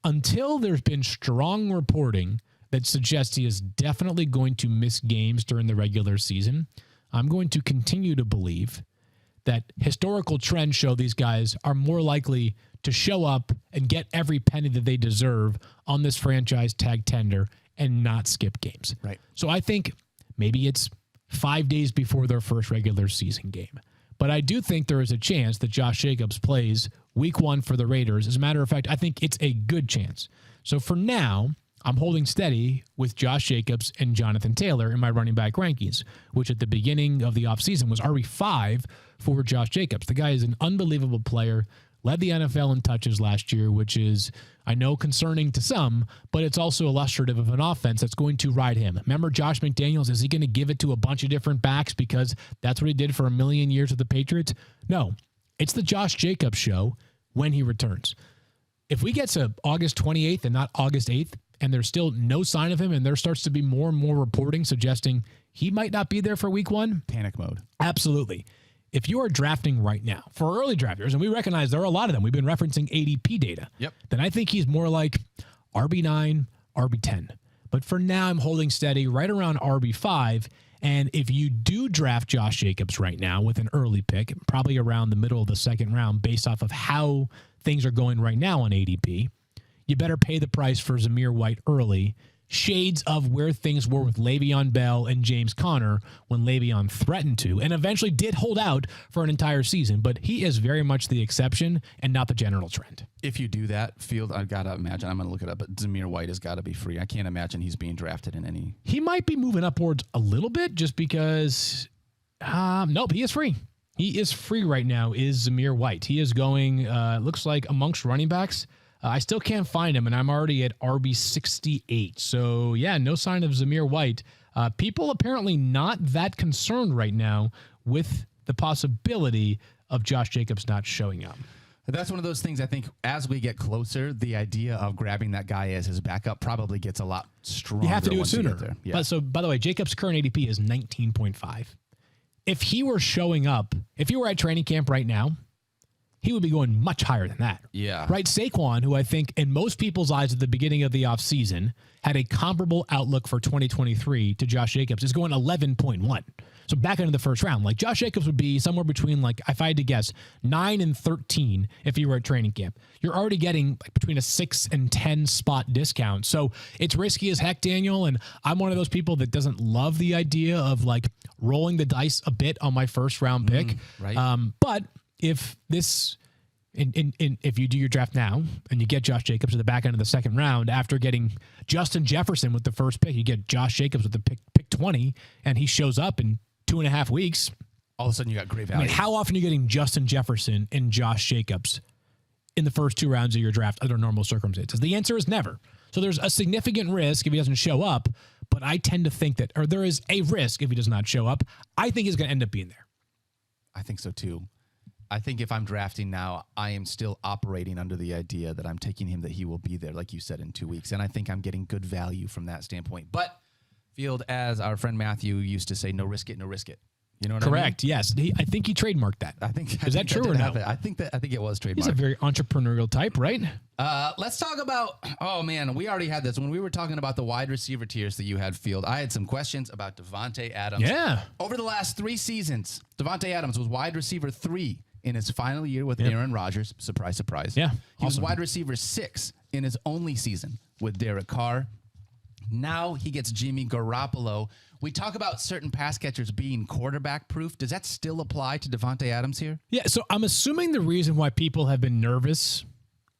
Until there's been strong reporting that suggests he is definitely going to miss games during the regular season, I'm going to continue to believe that historical trends show these guys are more likely to show up and get every penny that they deserve on this franchise tag tender and not skip games.
Right.
So I think maybe it's 5 days before their first regular season game. But I do think there is a chance that Josh Jacobs plays week 1 for the Raiders. As a matter of fact, I think it's a good chance. So for now, I'm holding steady with Josh Jacobs and Jonathan Taylor in my running back rankings, which at the beginning of the offseason was RB5 for Josh Jacobs. The guy is an unbelievable player, led the NFL in touches last year, which is, I know, concerning to some, but it's also illustrative of an offense that's going to ride him. Remember Josh McDaniels, is he going to give it to a bunch of different backs because that's what he did for a million years with the Patriots? No, it's the Josh Jacobs show when he returns. If we get to August 28th and not August 8th, and there's still no sign of him, and there starts to be more and more reporting suggesting he might not be there for week 1.
Panic mode.
Absolutely. If you are drafting right now for early drafters, and we recognize there are a lot of them, we've been referencing ADP data, then I think he's more like RB9, RB10. But for now, I'm holding steady right around RB5. And if you do draft Josh Jacobs right now with an early pick, probably around the middle of the second round, based off of how things are going right now on ADP, you better pay the price for Zamir White early. Shades of where things were with Le'Veon Bell and James Conner when Le'Veon threatened to and eventually did hold out for an entire season, but he is very much the exception and not the general trend.
If you do that, Field, I've got to imagine, I'm going to look it up, but Zamir White has got to be free. I can't imagine he's being drafted in any.
He might be moving upwards a little bit just because, nope, he is free. He is free right now, is Zamir White. He is going, looks like amongst running backs. I still can't find him, and I'm already at RB 68. So, yeah, no sign of Zamir White. People apparently not that concerned right now with the possibility of Josh Jacobs not showing up.
That's one of those things I think as we get closer, the idea of grabbing that guy as his backup probably gets a lot stronger.
You have to do it sooner.
Yeah.
But so, by the way, Jacobs' current ADP is 19.5. If he were showing up, if he were at training camp right now, he would be going much higher than that.
Yeah.
Right? Saquon, who I think in most people's eyes at the beginning of the offseason had a comparable outlook for 2023 to Josh Jacobs, is going 11.1. So back into the first round. Like Josh Jacobs would be somewhere between, like, if I had to guess, 9 and 13 if you were at training camp. You're already getting like between a 6 and 10 spot discount. So it's risky as heck, Daniel. And I'm one of those people that doesn't love the idea of like rolling the dice a bit on my first round pick.
Right.
But if this, if you do your draft now and you get Josh Jacobs at the back end of the second round after getting Justin Jefferson with the first pick, you get Josh Jacobs with the pick 20, and he shows up in 2.5 weeks.
All of a sudden, you got great value.
I mean, how often are you getting Justin Jefferson and Josh Jacobs in the first 2 rounds of your draft under normal circumstances? The answer is never. So there's a significant risk if he doesn't show up, but I tend to think that, or there is a risk if he does not show up. I think he's going to end up being there.
I think so too. I think if I'm drafting now, I am still operating under the idea that I'm taking him that he will be there, like you said, in 2 weeks. And I think I'm getting good value from that standpoint. But Field, as our friend Matthew used to say, no risk it, no risk it. You know what
Correct. Yes. I think he trademarked that. Is that true or no?
I think it was trademarked.
He's a very entrepreneurial type, right?
Let's talk about, oh man, we already had this. When we were talking about the wide receiver tiers that you had, Field, I had some questions about Davante Adams.
Yeah.
Over the last 3 seasons, Davante Adams was wide receiver 3 in his final year with Aaron Rodgers. Surprise, surprise.
Yeah.
He was wide receiver 6 in his only season with Derek Carr. Now he gets Jimmy Garoppolo. We talk about certain pass catchers being quarterback proof. Does that still apply to Davante Adams here?
Yeah, so I'm assuming the reason why people have been nervous,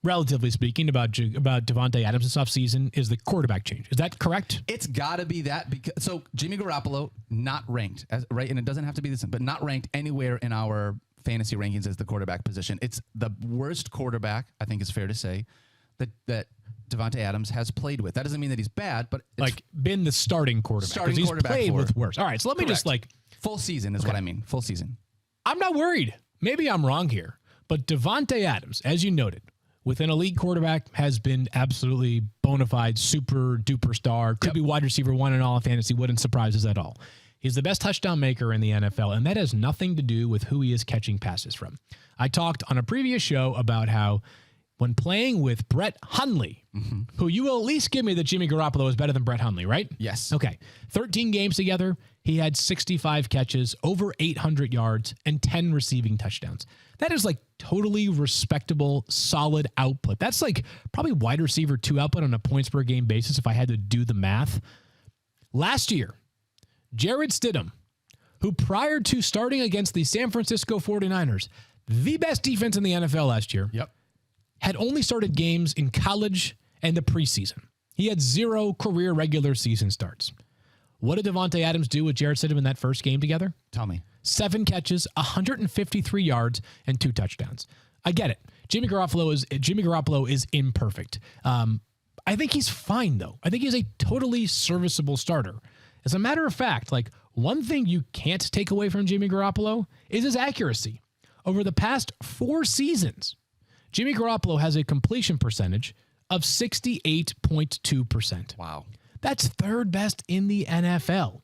relatively speaking, about Davante Adams this offseason is the quarterback change. Is that correct?
It's got to be that. So Jimmy Garoppolo, not ranked, right? And it doesn't have to be this, but not ranked anywhere in our fantasy rankings as the quarterback position. It's the worst quarterback, I think it's fair to say, that Davante Adams has played with. That doesn't mean that he's bad, but it's
been the starting quarterback. Because he's played with worse. All right, so let me just
full season is what I mean. Full season.
I'm not worried. Maybe I'm wrong here, but Davante Adams, as you noted, with an elite quarterback, has been absolutely bona fide, super duper star. Could be wide receiver 1 in all of fantasy. Wouldn't surprise us at all. He's the best touchdown maker in the NFL, and that has nothing to do with who he is catching passes from. I talked on a previous show about how when playing with Brett Hundley, who you will at least give me that Jimmy Garoppolo is better than Brett Hundley, right?
Yes.
Okay. 13 games together, he had 65 catches, over 800 yards, and 10 receiving touchdowns. That is totally respectable, solid output. That's probably wide receiver 2 output on a points per game basis if I had to do the math. Last year, Jared Stidham, who prior to starting against the San Francisco 49ers, the best defense in the NFL last year, had only started games in college and the preseason. He had 0 career regular season starts. What did Davante Adams do with Jared Stidham in that first game together?
Tell me.
7 catches, 153 yards, and 2 touchdowns. I get it. Jimmy Garoppolo is imperfect. I think he's fine, though. I think he's a totally serviceable starter. As a matter of fact, one thing you can't take away from Jimmy Garoppolo is his accuracy. Over the past 4 seasons, Jimmy Garoppolo has a completion percentage of 68.2%.
Wow.
That's 3rd best in the NFL.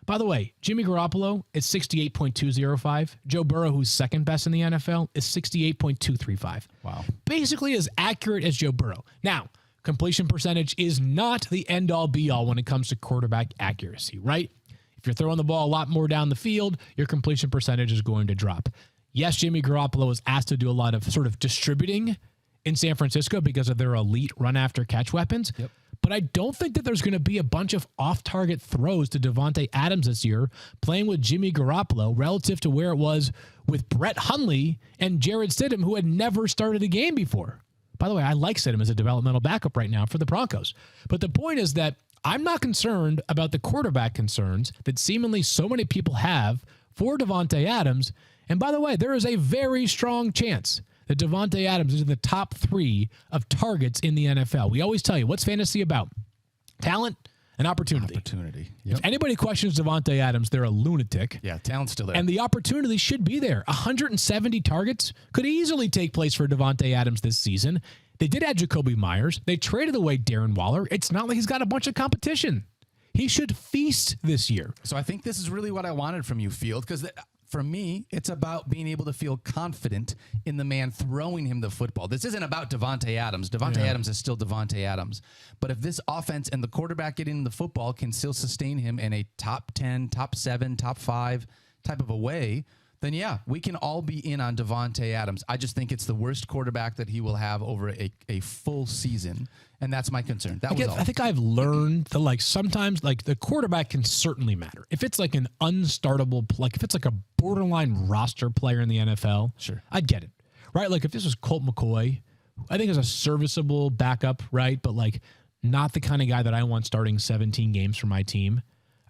By the way, Jimmy Garoppolo is 68.205. Joe Burrow, who's 2nd best in the NFL, is 68.235.
Wow.
Basically as accurate as Joe Burrow. Now, completion percentage is not the end-all be-all when it comes to quarterback accuracy, right? If you're throwing the ball a lot more down the field, your completion percentage is going to drop. Yes, Jimmy Garoppolo was asked to do a lot of sort of distributing in San Francisco because of their elite run-after-catch weapons. But I don't think that there's going to be a bunch of off-target throws to Davante Adams this year playing with Jimmy Garoppolo relative to where it was with Brett Hundley and Jared Stidham, who had never started a game before. By the way, I like Stidham as a developmental backup right now for the Broncos. But the point is that I'm not concerned about the quarterback concerns that seemingly so many people have for Davante Adams. And by the way, there is a very strong chance that Davante Adams is in the top 3 of targets in the NFL. We always tell you, what's fantasy about? Talent and opportunity. If anybody questions Davante Adams, they're a lunatic.
Yeah, talent's still there.
And the opportunity should be there. 170 targets could easily take place for Davante Adams this season. They did add Jacoby Myers. They traded away Darren Waller. It's not like he's got a bunch of competition. He should feast this year.
So I think this is really what I wanted from you, Field, because for me, it's about being able to feel confident in the man throwing him the football. This isn't about Davante Adams. Davante Adams is still Davante Adams. But if this offense and the quarterback getting the football can still sustain him in a top 10, top 7, top 5 type of a way, then yeah, we can all be in on Davante Adams. I just think it's the worst quarterback that he will have over a full season. And that's my concern. That was all.
I think I've learned that sometimes the quarterback can certainly matter. If it's an unstartable, if it's a borderline roster player in the NFL,
sure,
I'd get it. Right? If this was Colt McCoy, I think is a serviceable backup, right? But not the kind of guy that I want starting 17 games for my team.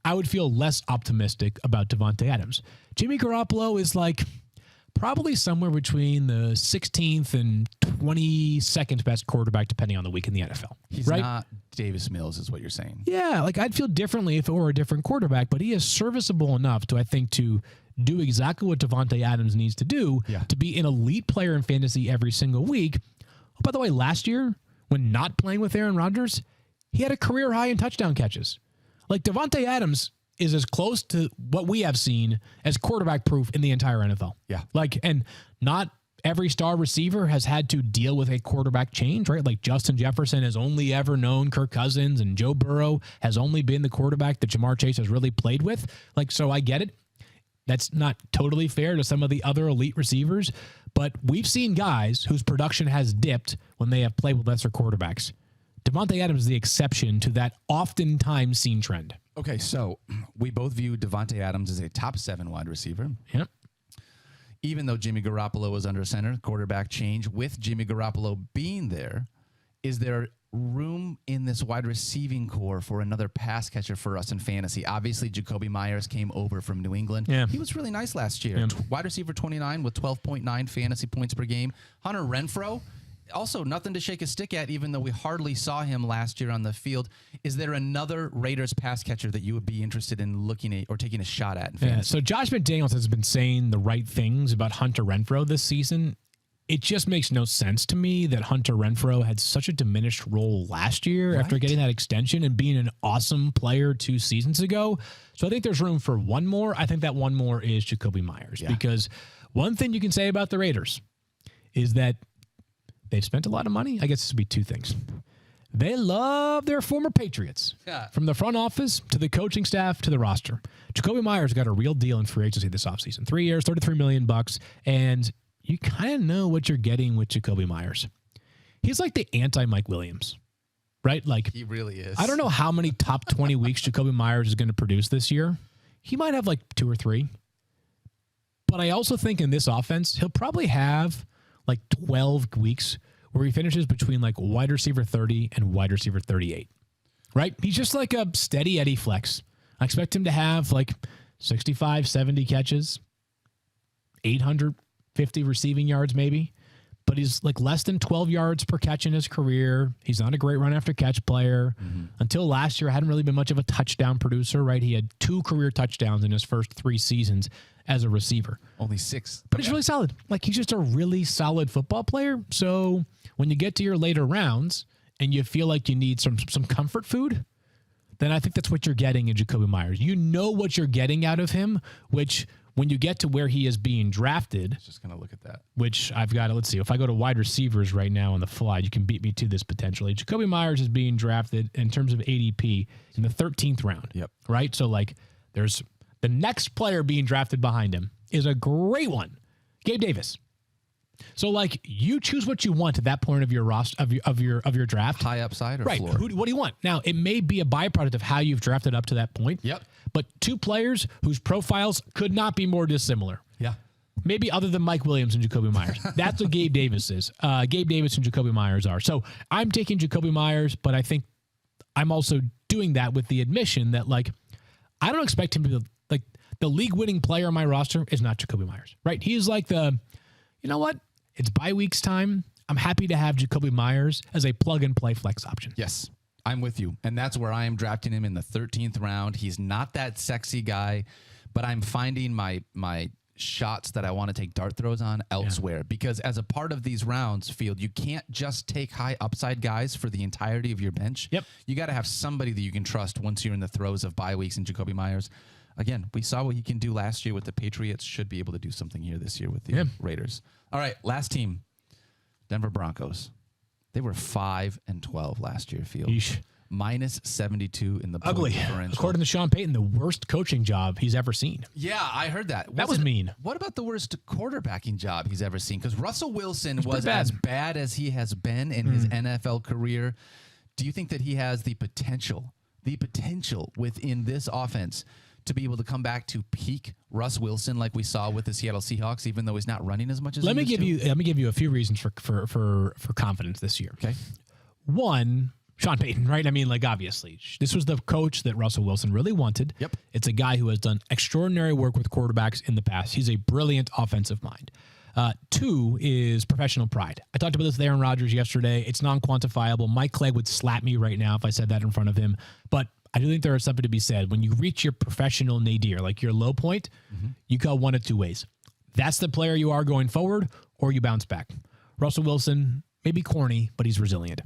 I would feel less optimistic about Davante Adams. Jimmy Garoppolo is probably somewhere between the 16th and 22nd best quarterback, depending on the week in the NFL.
He's not Davis Mills, is what you're saying.
Yeah, I'd feel differently if it were a different quarterback, but he is serviceable enough to do exactly what Davante Adams needs to do to be an elite player in fantasy every single week. Oh, by the way, last year, when not playing with Aaron Rodgers, he had a career high in touchdown catches. Davante Adams is as close to what we have seen as quarterback proof in the entire NFL.
Yeah.
And not every star receiver has had to deal with a quarterback change, right? Like Justin Jefferson has only ever known Kirk Cousins, and Joe Burrow has only been the quarterback that Jamar Chase has really played with. So I get it. That's not totally fair to some of the other elite receivers, but we've seen guys whose production has dipped when they have played with lesser quarterbacks. Davante Adams is the exception to that oftentimes seen trend.
Okay, so we both view Davante Adams as a top 7 wide receiver.
Yep.
Even though Jimmy Garoppolo was under center, quarterback change with Jimmy Garoppolo being there, is there room in this wide receiving core for another pass catcher for us in fantasy? Obviously, Jacoby Myers came over from New England.
Yeah.
He was really nice last year.
Yeah.
Wide receiver 29 with 12.9 fantasy points per game. Hunter Renfrow, also nothing to shake a stick at, even though we hardly saw him last year on the field. Is there another Raiders pass catcher that you would be interested in looking at or taking a shot at in fantasy?
Yeah, so Josh McDaniels has been saying the right things about Hunter Renfrow this season. It just makes no sense to me that Hunter Renfrow had such a diminished role last year after getting that extension and being an awesome player 2 seasons ago. So I think there's room for one more. I think that one more is Jacoby Myers, because one thing you can say about the Raiders is that they've spent a lot of money. I guess this would be 2 things. They love their former Patriots, from the front office to the coaching staff to the roster. Jacoby Myers got a real deal in free agency this offseason. 3 years, $33 million, and you kind of know what you're getting with Jacoby Myers. He's like the anti-Mike Williams, right? Like,
he really is.
I don't know how many top 20 weeks Jacoby Myers is going to produce this year. He might have like 2 or 3. But I also think in this offense, he'll probably have like 12 weeks where he finishes between like wide receiver 30 and wide receiver 38, right? He's just like a steady Eddie flex. I expect him to have like 65, 70 catches, 850 receiving yards maybe, but he's like less than 12 yards per catch in his career. He's not a great run after catch player. Until last year, hadn't really been much of a touchdown producer, right? He had 2 career touchdowns in his first 3 seasons as a receiver.
Only 6.
But he's really solid. Like, he's just a really solid football player. So when you get to your later rounds and you feel like you need some comfort food, then I think that's what you're getting in Jacoby Myers. You know what you're getting out of him, which when you get to where he is being drafted,
Just going to look at that.
which I've got, let's see, if I go to wide receivers right now on the fly, you can beat me to this potentially. Jacoby Myers is being drafted in terms of ADP in the 13th round.
Yep.
Right? So, like, there's the next player being drafted behind him is a great one, Gabe Davis. So, like, you choose what you want at that point of your roster of your draft.
High upside or
Right.
floor?
What do you want? Now, it may be a byproduct of how you've drafted up to that point.
Yep.
But 2 players whose profiles could not be more dissimilar.
Yeah.
Maybe other than Mike Williams and Jacoby Myers. That's what Gabe Davis is. Gabe Davis and Jacoby Myers are. So I'm taking Jacoby Myers, but I think I'm also doing that with the admission that, like, I don't expect him to be, like, the league-winning player on my roster is not Jacoby Myers, right? He's like you know what? It's bye weeks time. I'm happy to have Jacoby Myers as a plug-and-play flex option.
Yes, I'm with you. And that's where I am drafting him in the 13th round. He's not that sexy guy, but I'm finding my shots that I want to take dart throws on elsewhere. Because as a part of these rounds, Field, you can't just take high upside guys for the entirety of your bench.
Yep.
You got to have somebody that you can trust once you're in the throes of bye weeks, and Jacoby Myers. Again, we saw what he can do last year with the Patriots. Should be able to do something here this year with the Raiders. All right, last team, Denver Broncos. They were 5-12 last year, Field.
Yeesh.
Minus 72 in the point
Ugly.
differential.
According to Sean Payton, the worst coaching job he's ever seen.
Yeah, I heard that.
That was mean.
What about the worst quarterbacking job he's ever seen? Because Russell Wilson was
bad.
as bad as he has been in his NFL career. Do you think that he has the potential within this offense to be able to come back to peak Russ Wilson like we saw with the Seattle Seahawks, even though he's not running as much as
Let
he
me give you a few reasons for confidence this year.
Okay.
One, Sean Payton, right? I mean, like, obviously, this was the coach that Russell Wilson really wanted.
Yep.
It's a guy who has done extraordinary work with quarterbacks in the past. He's a brilliant offensive mind. 2 is professional pride. I talked about this with Aaron Rodgers yesterday. It's non-quantifiable. Mike Clegg would slap me right now if I said that in front of him. But I do think there is something to be said. When you reach your professional nadir, like your low point, you go one of 2 ways. That's the player you are going forward, or you bounce back. Russell Wilson may be corny, but he's resilient.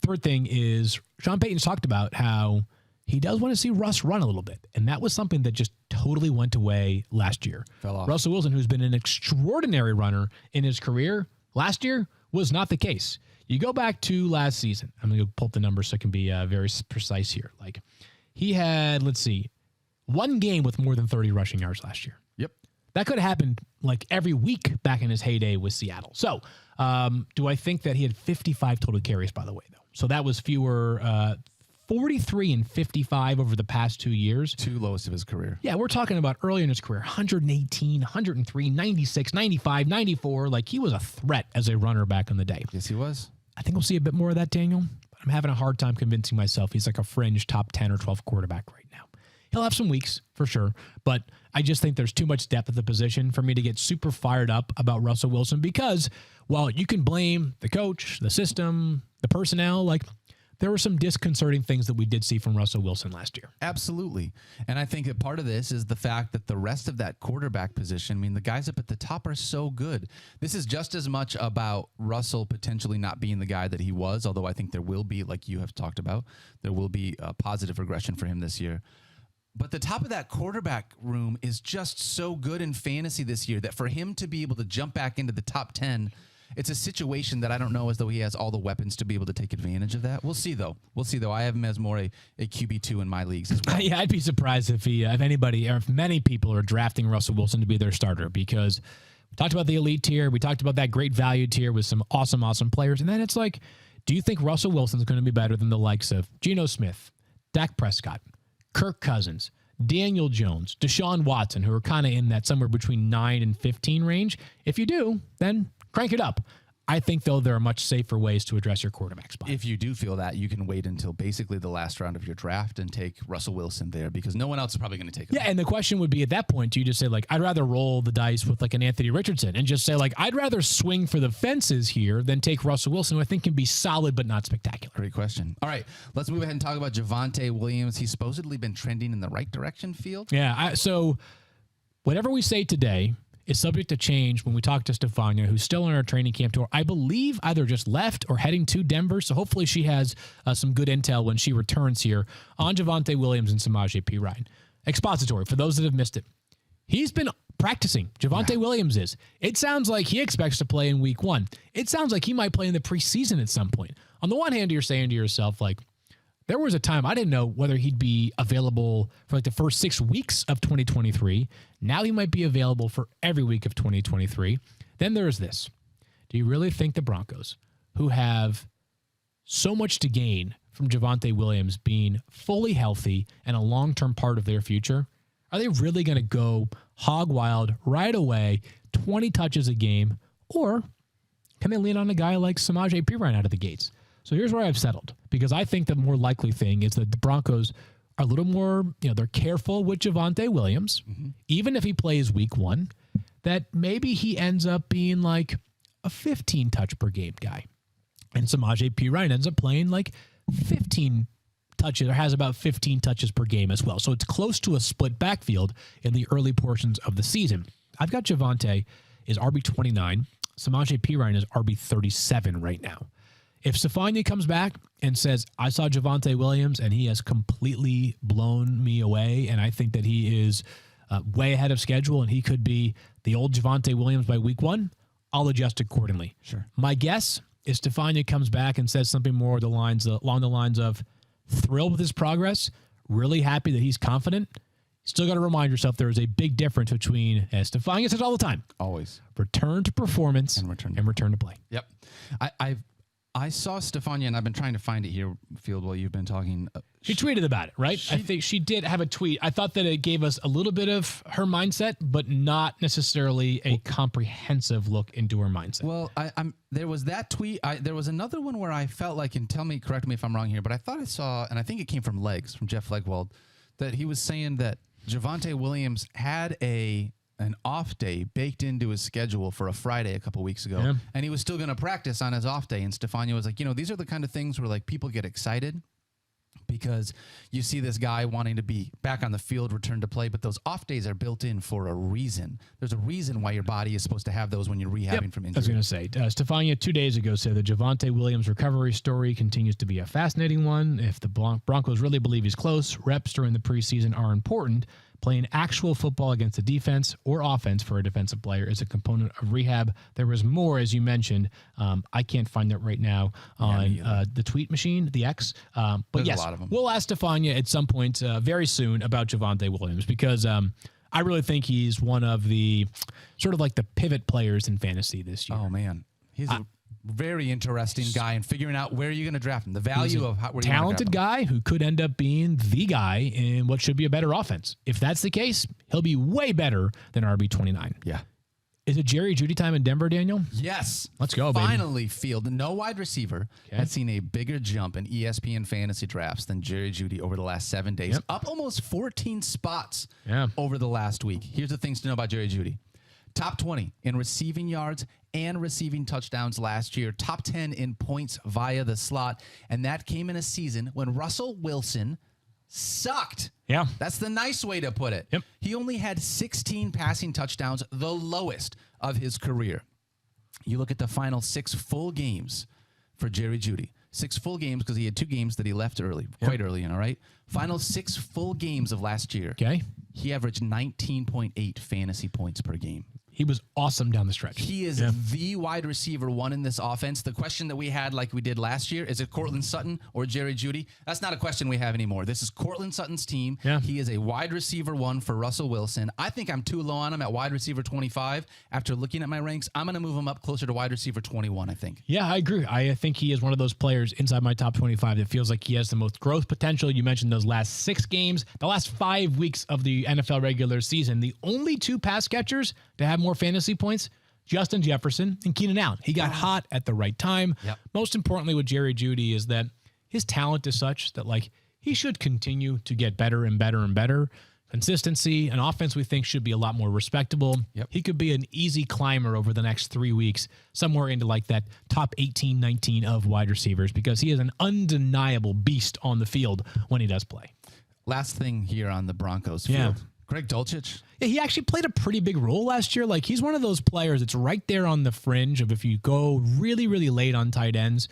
Third thing is Sean Payton's talked about how he does want to see Russ run a little bit. And that was something that just totally went away last year.
Fell off.
Russell Wilson, who's been an extraordinary runner in his career, last year was not the case. You go back to last season. I'm going to pull up the numbers so I can be very precise here. Like, he had, let's see, one game with more than 30 rushing yards last year.
Yep.
That could have happened like every week back in his heyday with Seattle. So do I think that he had 55 total carries, by the way, though? So that was fewer, 43 and 55 over the past 2 years.
Two lowest of his career.
Yeah, we're talking about early in his career, 118, 103, 96, 95, 94. Like, he was a threat as a runner back in the day.
Yes, he was.
I think we'll see a bit more of that, Daniel. But I'm having a hard time convincing myself he's like a fringe top 10 or 12 quarterback right now. He'll have some weeks for sure, but I just think there's too much depth at the position for me to get super fired up about Russell Wilson because while you can blame the coach, the system, the personnel, like, there were some disconcerting things that we did see from Russell Wilson last year.
Absolutely. And I think that part of this is the fact that the rest of that quarterback position, I mean, the guys up at the top are so good. This is just as much about Russell potentially not being the guy that he was, although I think there will be, like you have talked about, there will be a positive regression for him this year. But the top of that quarterback room is just so good in fantasy this year that for him to be able to jump back into the top 10, it's a situation that I don't know as though he has all the weapons to be able to take advantage of that. We'll see, though. I have him as more a QB2 in my leagues as well.
Yeah, I'd be surprised if anybody or if many people are drafting Russell Wilson to be their starter because we talked about the elite tier. We talked about that great value tier with some awesome players. And then it's like, do you think Russell Wilson's going to be better than the likes of Geno Smith, Dak Prescott, Kirk Cousins, Daniel Jones, Deshaun Watson, who are kind of in that somewhere between 9 and 15 range? If you do, then crank it up. I think, though, there are much safer ways to address your quarterback spot.
If you do feel that, you can wait until basically the last round of your draft and take Russell Wilson there because no one else is probably going to take him.
Yeah, and the question would be at that point, do you just say, like, I'd rather roll the dice with, like, an Anthony Richardson and just say, like, I'd rather swing for the fences here than take Russell Wilson, who I think can be solid but not spectacular.
Great question. All right, let's move ahead and talk about Javonte Williams. He's supposedly been trending in the right direction, Field.
Yeah, so whatever we say today is subject to change when we talk to Stefania, who's still on our training camp tour. I believe either just left or heading to Denver, so hopefully she has some good intel when she returns here on Javonte Williams and Samaje Perine. Expository, for those that have missed it. He's been practicing. Javonte Williams is. It sounds like he expects to play in week 1. It sounds like he might play in the preseason at some point. On the one hand, you're saying to yourself, like, there was a time I didn't know whether he'd be available for like the first 6 weeks of 2023. Now he might be available for every week of 2023. Then there's this. Do you really think the Broncos, who have so much to gain from Javonte Williams being fully healthy and a long-term part of their future, are they really going to go hog wild right away, 20 touches a game, or can they lean on a guy like Samaje Perine out of the gates? So here's where I've settled, because I think the more likely thing is that the Broncos are a little more, they're careful with Javonte Williams, even if he plays week 1, that maybe he ends up being like a 15 touch per game guy. And Samaje Perine ends up playing like 15 touches or has about 15 touches per game as well. So it's close to a split backfield in the early portions of the season. I've got Javonte is RB29. Samaje Perine is RB37 right now. If Stefania comes back and says, I saw Javonte Williams and he has completely blown me away, and I think that he is way ahead of schedule and he could be the old Javonte Williams by week 1, I'll adjust accordingly.
Sure.
My guess is Stefania comes back and says something more along the lines of thrilled with his progress, really happy that he's confident. Still got to remind yourself there is a big difference between, as Stefania says all the time,
always
return to performance
and return
to play.
Yep. I saw Stefania, and I've been trying to find it here, Field, while you've been talking.
She tweeted about it, right? I think she did have a tweet. I thought that it gave us a little bit of her mindset, but not necessarily a comprehensive look into her mindset.
Well, there was that tweet. There was another one where I felt like, and correct me if I'm wrong here, but I thought I saw, and I think it came from Jeff Legwold, that he was saying that Javonte Williams had an off day baked into his schedule for a Friday a couple weeks ago, and he was still going to practice on his off day. And Stefania was like, these are the kind of things where like people get excited, because you see this guy wanting to be back on the field, return to play, but those off days are built in for a reason. There's a reason why your body is supposed to have those when you're rehabbing from injury.
I was going to say, Stefania 2 days ago said the Javonte Williams recovery story continues to be a fascinating one. If the Broncos really believe he's close, reps during the preseason are important. Playing actual football against a defense or offense for a defensive player is a component of rehab. There was more, as you mentioned. I can't find that right now on the tweet machine, the X. But
There's
yes,
a lot of them.
We'll ask Stefania at some point very soon about Javonte Williams because I really think he's one of the sort of like the pivot players in fantasy this year.
Oh, man. He's a very interesting guy and figuring out where you're going to draft him. The value of where you
talented guy who could end up being the guy in what should be a better offense. If that's the case, he'll be way better than RB29.
Yeah.
Is it Jerry Jeudy time in Denver, Daniel?
Yes.
Let's go, baby.
Finally, Field. No wide receiver has seen a bigger jump in ESPN fantasy drafts than Jerry Jeudy over the last 7 days.
Yep.
Up almost 14 spots over the last week. Here's the things to know about Jerry Jeudy. Top 20 in receiving yards and receiving touchdowns last year. Top 10 in points via the slot. And that came in a season when Russell Wilson sucked.
Yeah.
That's the nice way to put it.
Yep.
He only had 16 passing touchdowns, the lowest of his career. You look at the final 6 full games for Jerry Jeudy. 6 full games because he had 2 games that he left early, quite early in, all right? Final 6 full games of last year.
Okay.
He averaged 19.8 fantasy points per game.
He was awesome down the stretch.
He is the wide receiver one in this offense. The question that we had, like we did last year, is it Cortland Sutton or Jerry Jeudy? That's not a question we have anymore. This is Cortland Sutton's team.
Yeah.
He is a wide receiver one for Russell Wilson. I think I'm too low on him at wide receiver 25. After looking at my ranks, I'm going to move him up closer to wide receiver 21, I think.
Yeah, I agree. I think he is one of those players inside my top 25 that feels like he has the most growth potential. You mentioned those last 6 games, the last 5 weeks of the NFL regular season. The only 2 pass catchers to have more fantasy points, Justin Jefferson and Keenan Allen. He got hot at the right time.
Yep.
Most importantly with Jerry Jeudy is that his talent is such that like he should continue to get better and better and better. Consistency, an offense we think should be a lot more respectable.
Yep.
He could be an easy climber over the next 3 weeks, somewhere into like that top 18, 19 of wide receivers because he is an undeniable beast on the field when he does play.
Last thing here on the Broncos field.
Yeah.
Greg Dulcich.
Yeah, he actually played a pretty big role last year. Like he's one of those players that's right there on the fringe of if you go really, really late on tight ends,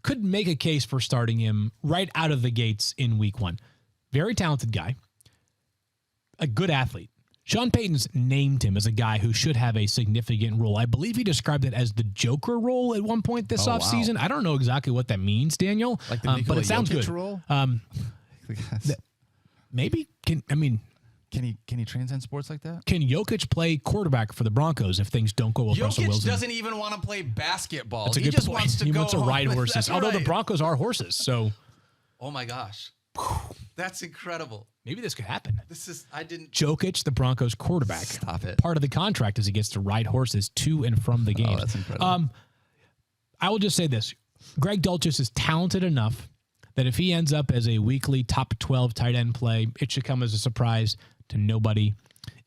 could make a case for starting him right out of the gates in week 1. Very talented guy, a good athlete. Sean Payton's named him as a guy who should have a significant role. I believe he described it as the Joker role at one point this offseason. I don't know exactly what that means, Daniel,
Like the
but it sounds
Jokic
good.
role?
Maybe
Can he transcend sports like that?
Can Jokic play quarterback for the Broncos if things don't go well for Russell
Jokic
Wilson?
doesn't even want to play basketball.
That's a
He
good
just
point.
wants to
He
go
wants to
home.
ride horses.
That's
Although the
right.
Broncos are horses, so
Oh my gosh. That's incredible.
maybe this could happen.
I didn't.
Jokic, the Broncos quarterback.
Stop it.
Part of the contract is he gets to ride horses to and from the game.
Oh, that's incredible.
I will just say this. Greg Dulcich is talented enough that if he ends up as a weekly top 12 tight end play, it should come as a surprise to nobody.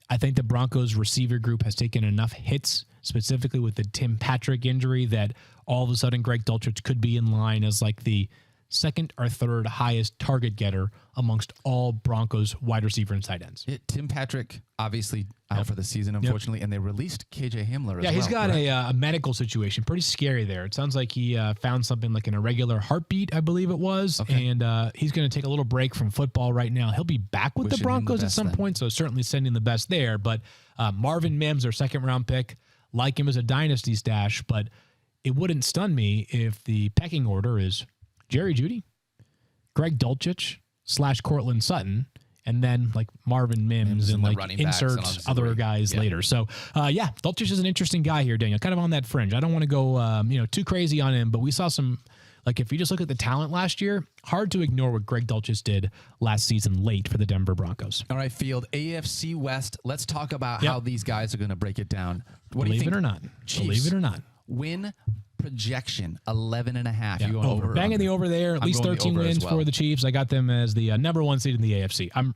I think the Broncos receiver group has taken enough hits, specifically with the Tim Patrick injury, that all of a sudden Greg Dulcich could be in line as like the second or third highest target getter amongst all Broncos wide receiver and tight ends.
Tim Patrick, obviously out for the season, unfortunately, and they released KJ Hamler as well.
Yeah, he's got
correct?
a medical situation. Pretty scary there. It sounds like he found something like an irregular heartbeat, I believe it was, and he's going to take a little break from football right now. He'll be back with
Wishing
the
him the
Broncos at
best
some
then.
point, so certainly sending the best there. But Marvin Mims, their second-round pick, like him as a dynasty stash, but it wouldn't stun me if the pecking order is Jerry Jeudy, Greg Dulcich / Cortland Sutton, and then like Marvin Mims and
the
like
running backs and
insert other
auxiliary.
guys
Yeah.
later. So Dulcich is an interesting guy here, Daniel, kind of on that fringe. I don't want to go too crazy on him, but we saw some, like if you just look at the talent last year, hard to ignore what Greg Dulcich did last season late for the Denver Broncos.
All right, Field, AFC West. Let's talk about how these guys are going to break it down. What do you
Believe
think?
it or not.
Chiefs,
Believe it or not.
Win projection 11.5. You going
Over.
over? or
Banging
under?
the over there. At
I'm
least
going the
13
over as
wins
well.
for the Chiefs. I got them as the number 1 seed in the AFC. I'm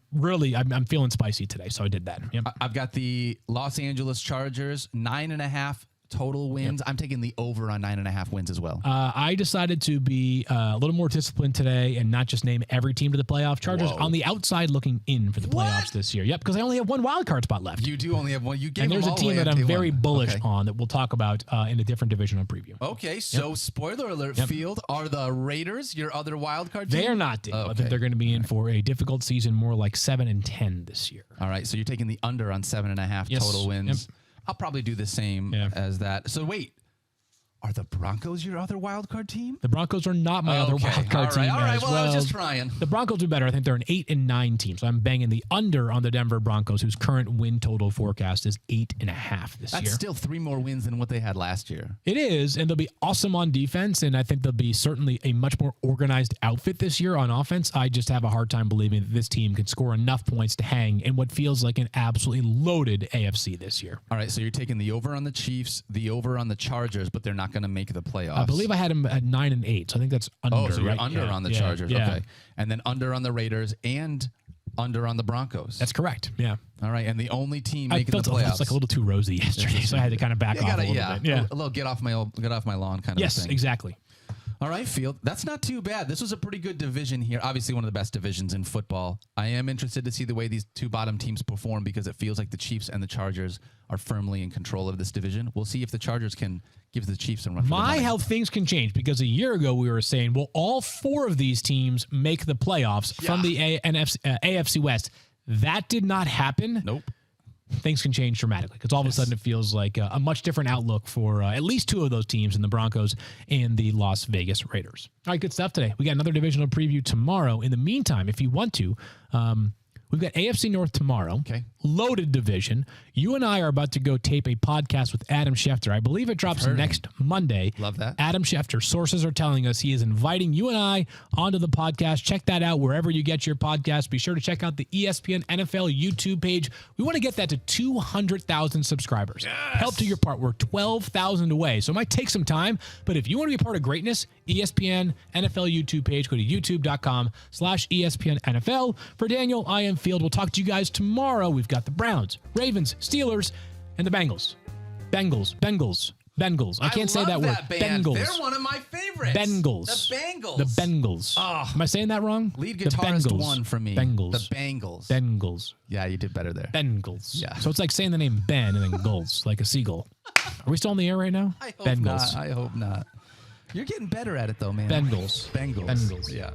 feeling spicy today, so I did that. Yep.
I've got the Los Angeles Chargers 9.5 total wins. I'm taking the over on 9.5 wins as well.
I decided to be a little more disciplined today and not just name every team to the playoff. Chargers on the outside looking in for the playoffs this year. Yep, because I only have one wild card spot left.
You do only have one. You gave
and there's
them
a
all
team
away
that
on
I'm
day
very
one.
bullish
Okay.
on that we'll talk about in a different divisional preview.
Okay, so spoiler alert, Field, are the Raiders your other wild card team?
They are not, Dave. I think they're going to be in for a difficult season, more like 7-10 this year.
All right, so you're taking the under on 7.5 total wins.
Yep.
I'll probably do the same as that. So wait, are the Broncos your other wild card team?
The Broncos are not my other wild card team.
All right.
as
Well, I was just trying.
The Broncos do better. I think they're an 8-9 team. So I'm banging the under on the Denver Broncos, whose current win total forecast is 8.5 this year.
That's still 3 more wins than what they had last year.
It is, and they'll be awesome on defense, and I think they'll be certainly a much more organized outfit this year on offense. I just have a hard time believing that this team can score enough points to hang in what feels like an absolutely loaded AFC this year.
All right, so you're taking the over on the Chiefs, the over on the Chargers, but they're not going to make the playoffs.
I believe I had them at 9-8, so I think that's under.
Oh, so you're
right?
under on the Chargers. Okay. And then under on the Raiders and under on the Broncos.
That's correct. Yeah.
All right. And the only team making the
I felt
playoffs.
it's like a little too rosy yesterday, so I had to kind of back off a little bit. Yeah.
A little get off my lawn kind of
yes,
thing.
Exactly.
All right, Field. That's not too bad. This was a pretty good division here. Obviously, one of the best divisions in football. I am interested to see the way these two bottom teams perform because it feels like the Chiefs and the Chargers are firmly in control of this division. We'll see if the Chargers can give the Chiefs some run for the money.
How things can change, because a year ago we were saying, well, all 4 of these teams make the playoffs from the AFC West. That did not happen.
Nope.
Things can change dramatically because all of a sudden it feels like a much different outlook for at least 2 of those teams in the Broncos and the Las Vegas Raiders. All right, good stuff today. We got another divisional preview tomorrow. In the meantime, if you want to, we've got AFC North tomorrow.
Okay.
Loaded division. You and I are about to go tape a podcast with Adam Schefter. I believe it drops next Monday.
Love that.
Adam Schefter. Sources are telling us he is inviting you and I onto the podcast. Check that out wherever you get your podcast. Be sure to check out the ESPN NFL YouTube page. We want to get that to 200,000 subscribers. Yes. Help do your part. We're 12,000 away. So it might take some time, but if you want to be a part of greatness, ESPN NFL YouTube page, go to youtube.com/ESPN NFL. For Daniel, I am Field. We'll talk to you guys tomorrow. We've got the Browns, Ravens, Steelers, and the Bengals. Bengals. I can't say that word.
Band.
Bengals.
They're one of my favorites.
Bengals.
The Bengals.
The Bengals.
Oh.
Am I saying that wrong?
Lead
The
guitarist
Bengals.
won for me.
Bengals.
The Bengals.
Bengals.
Yeah, you did better there.
Bengals.
Yeah.
So it's like saying the name Ben and then gulls, like a seagull. Are we still on the air right now?
I hope not. You're getting better at it, though, man.
Bengals.
Bengals.
Bengals.
Yeah.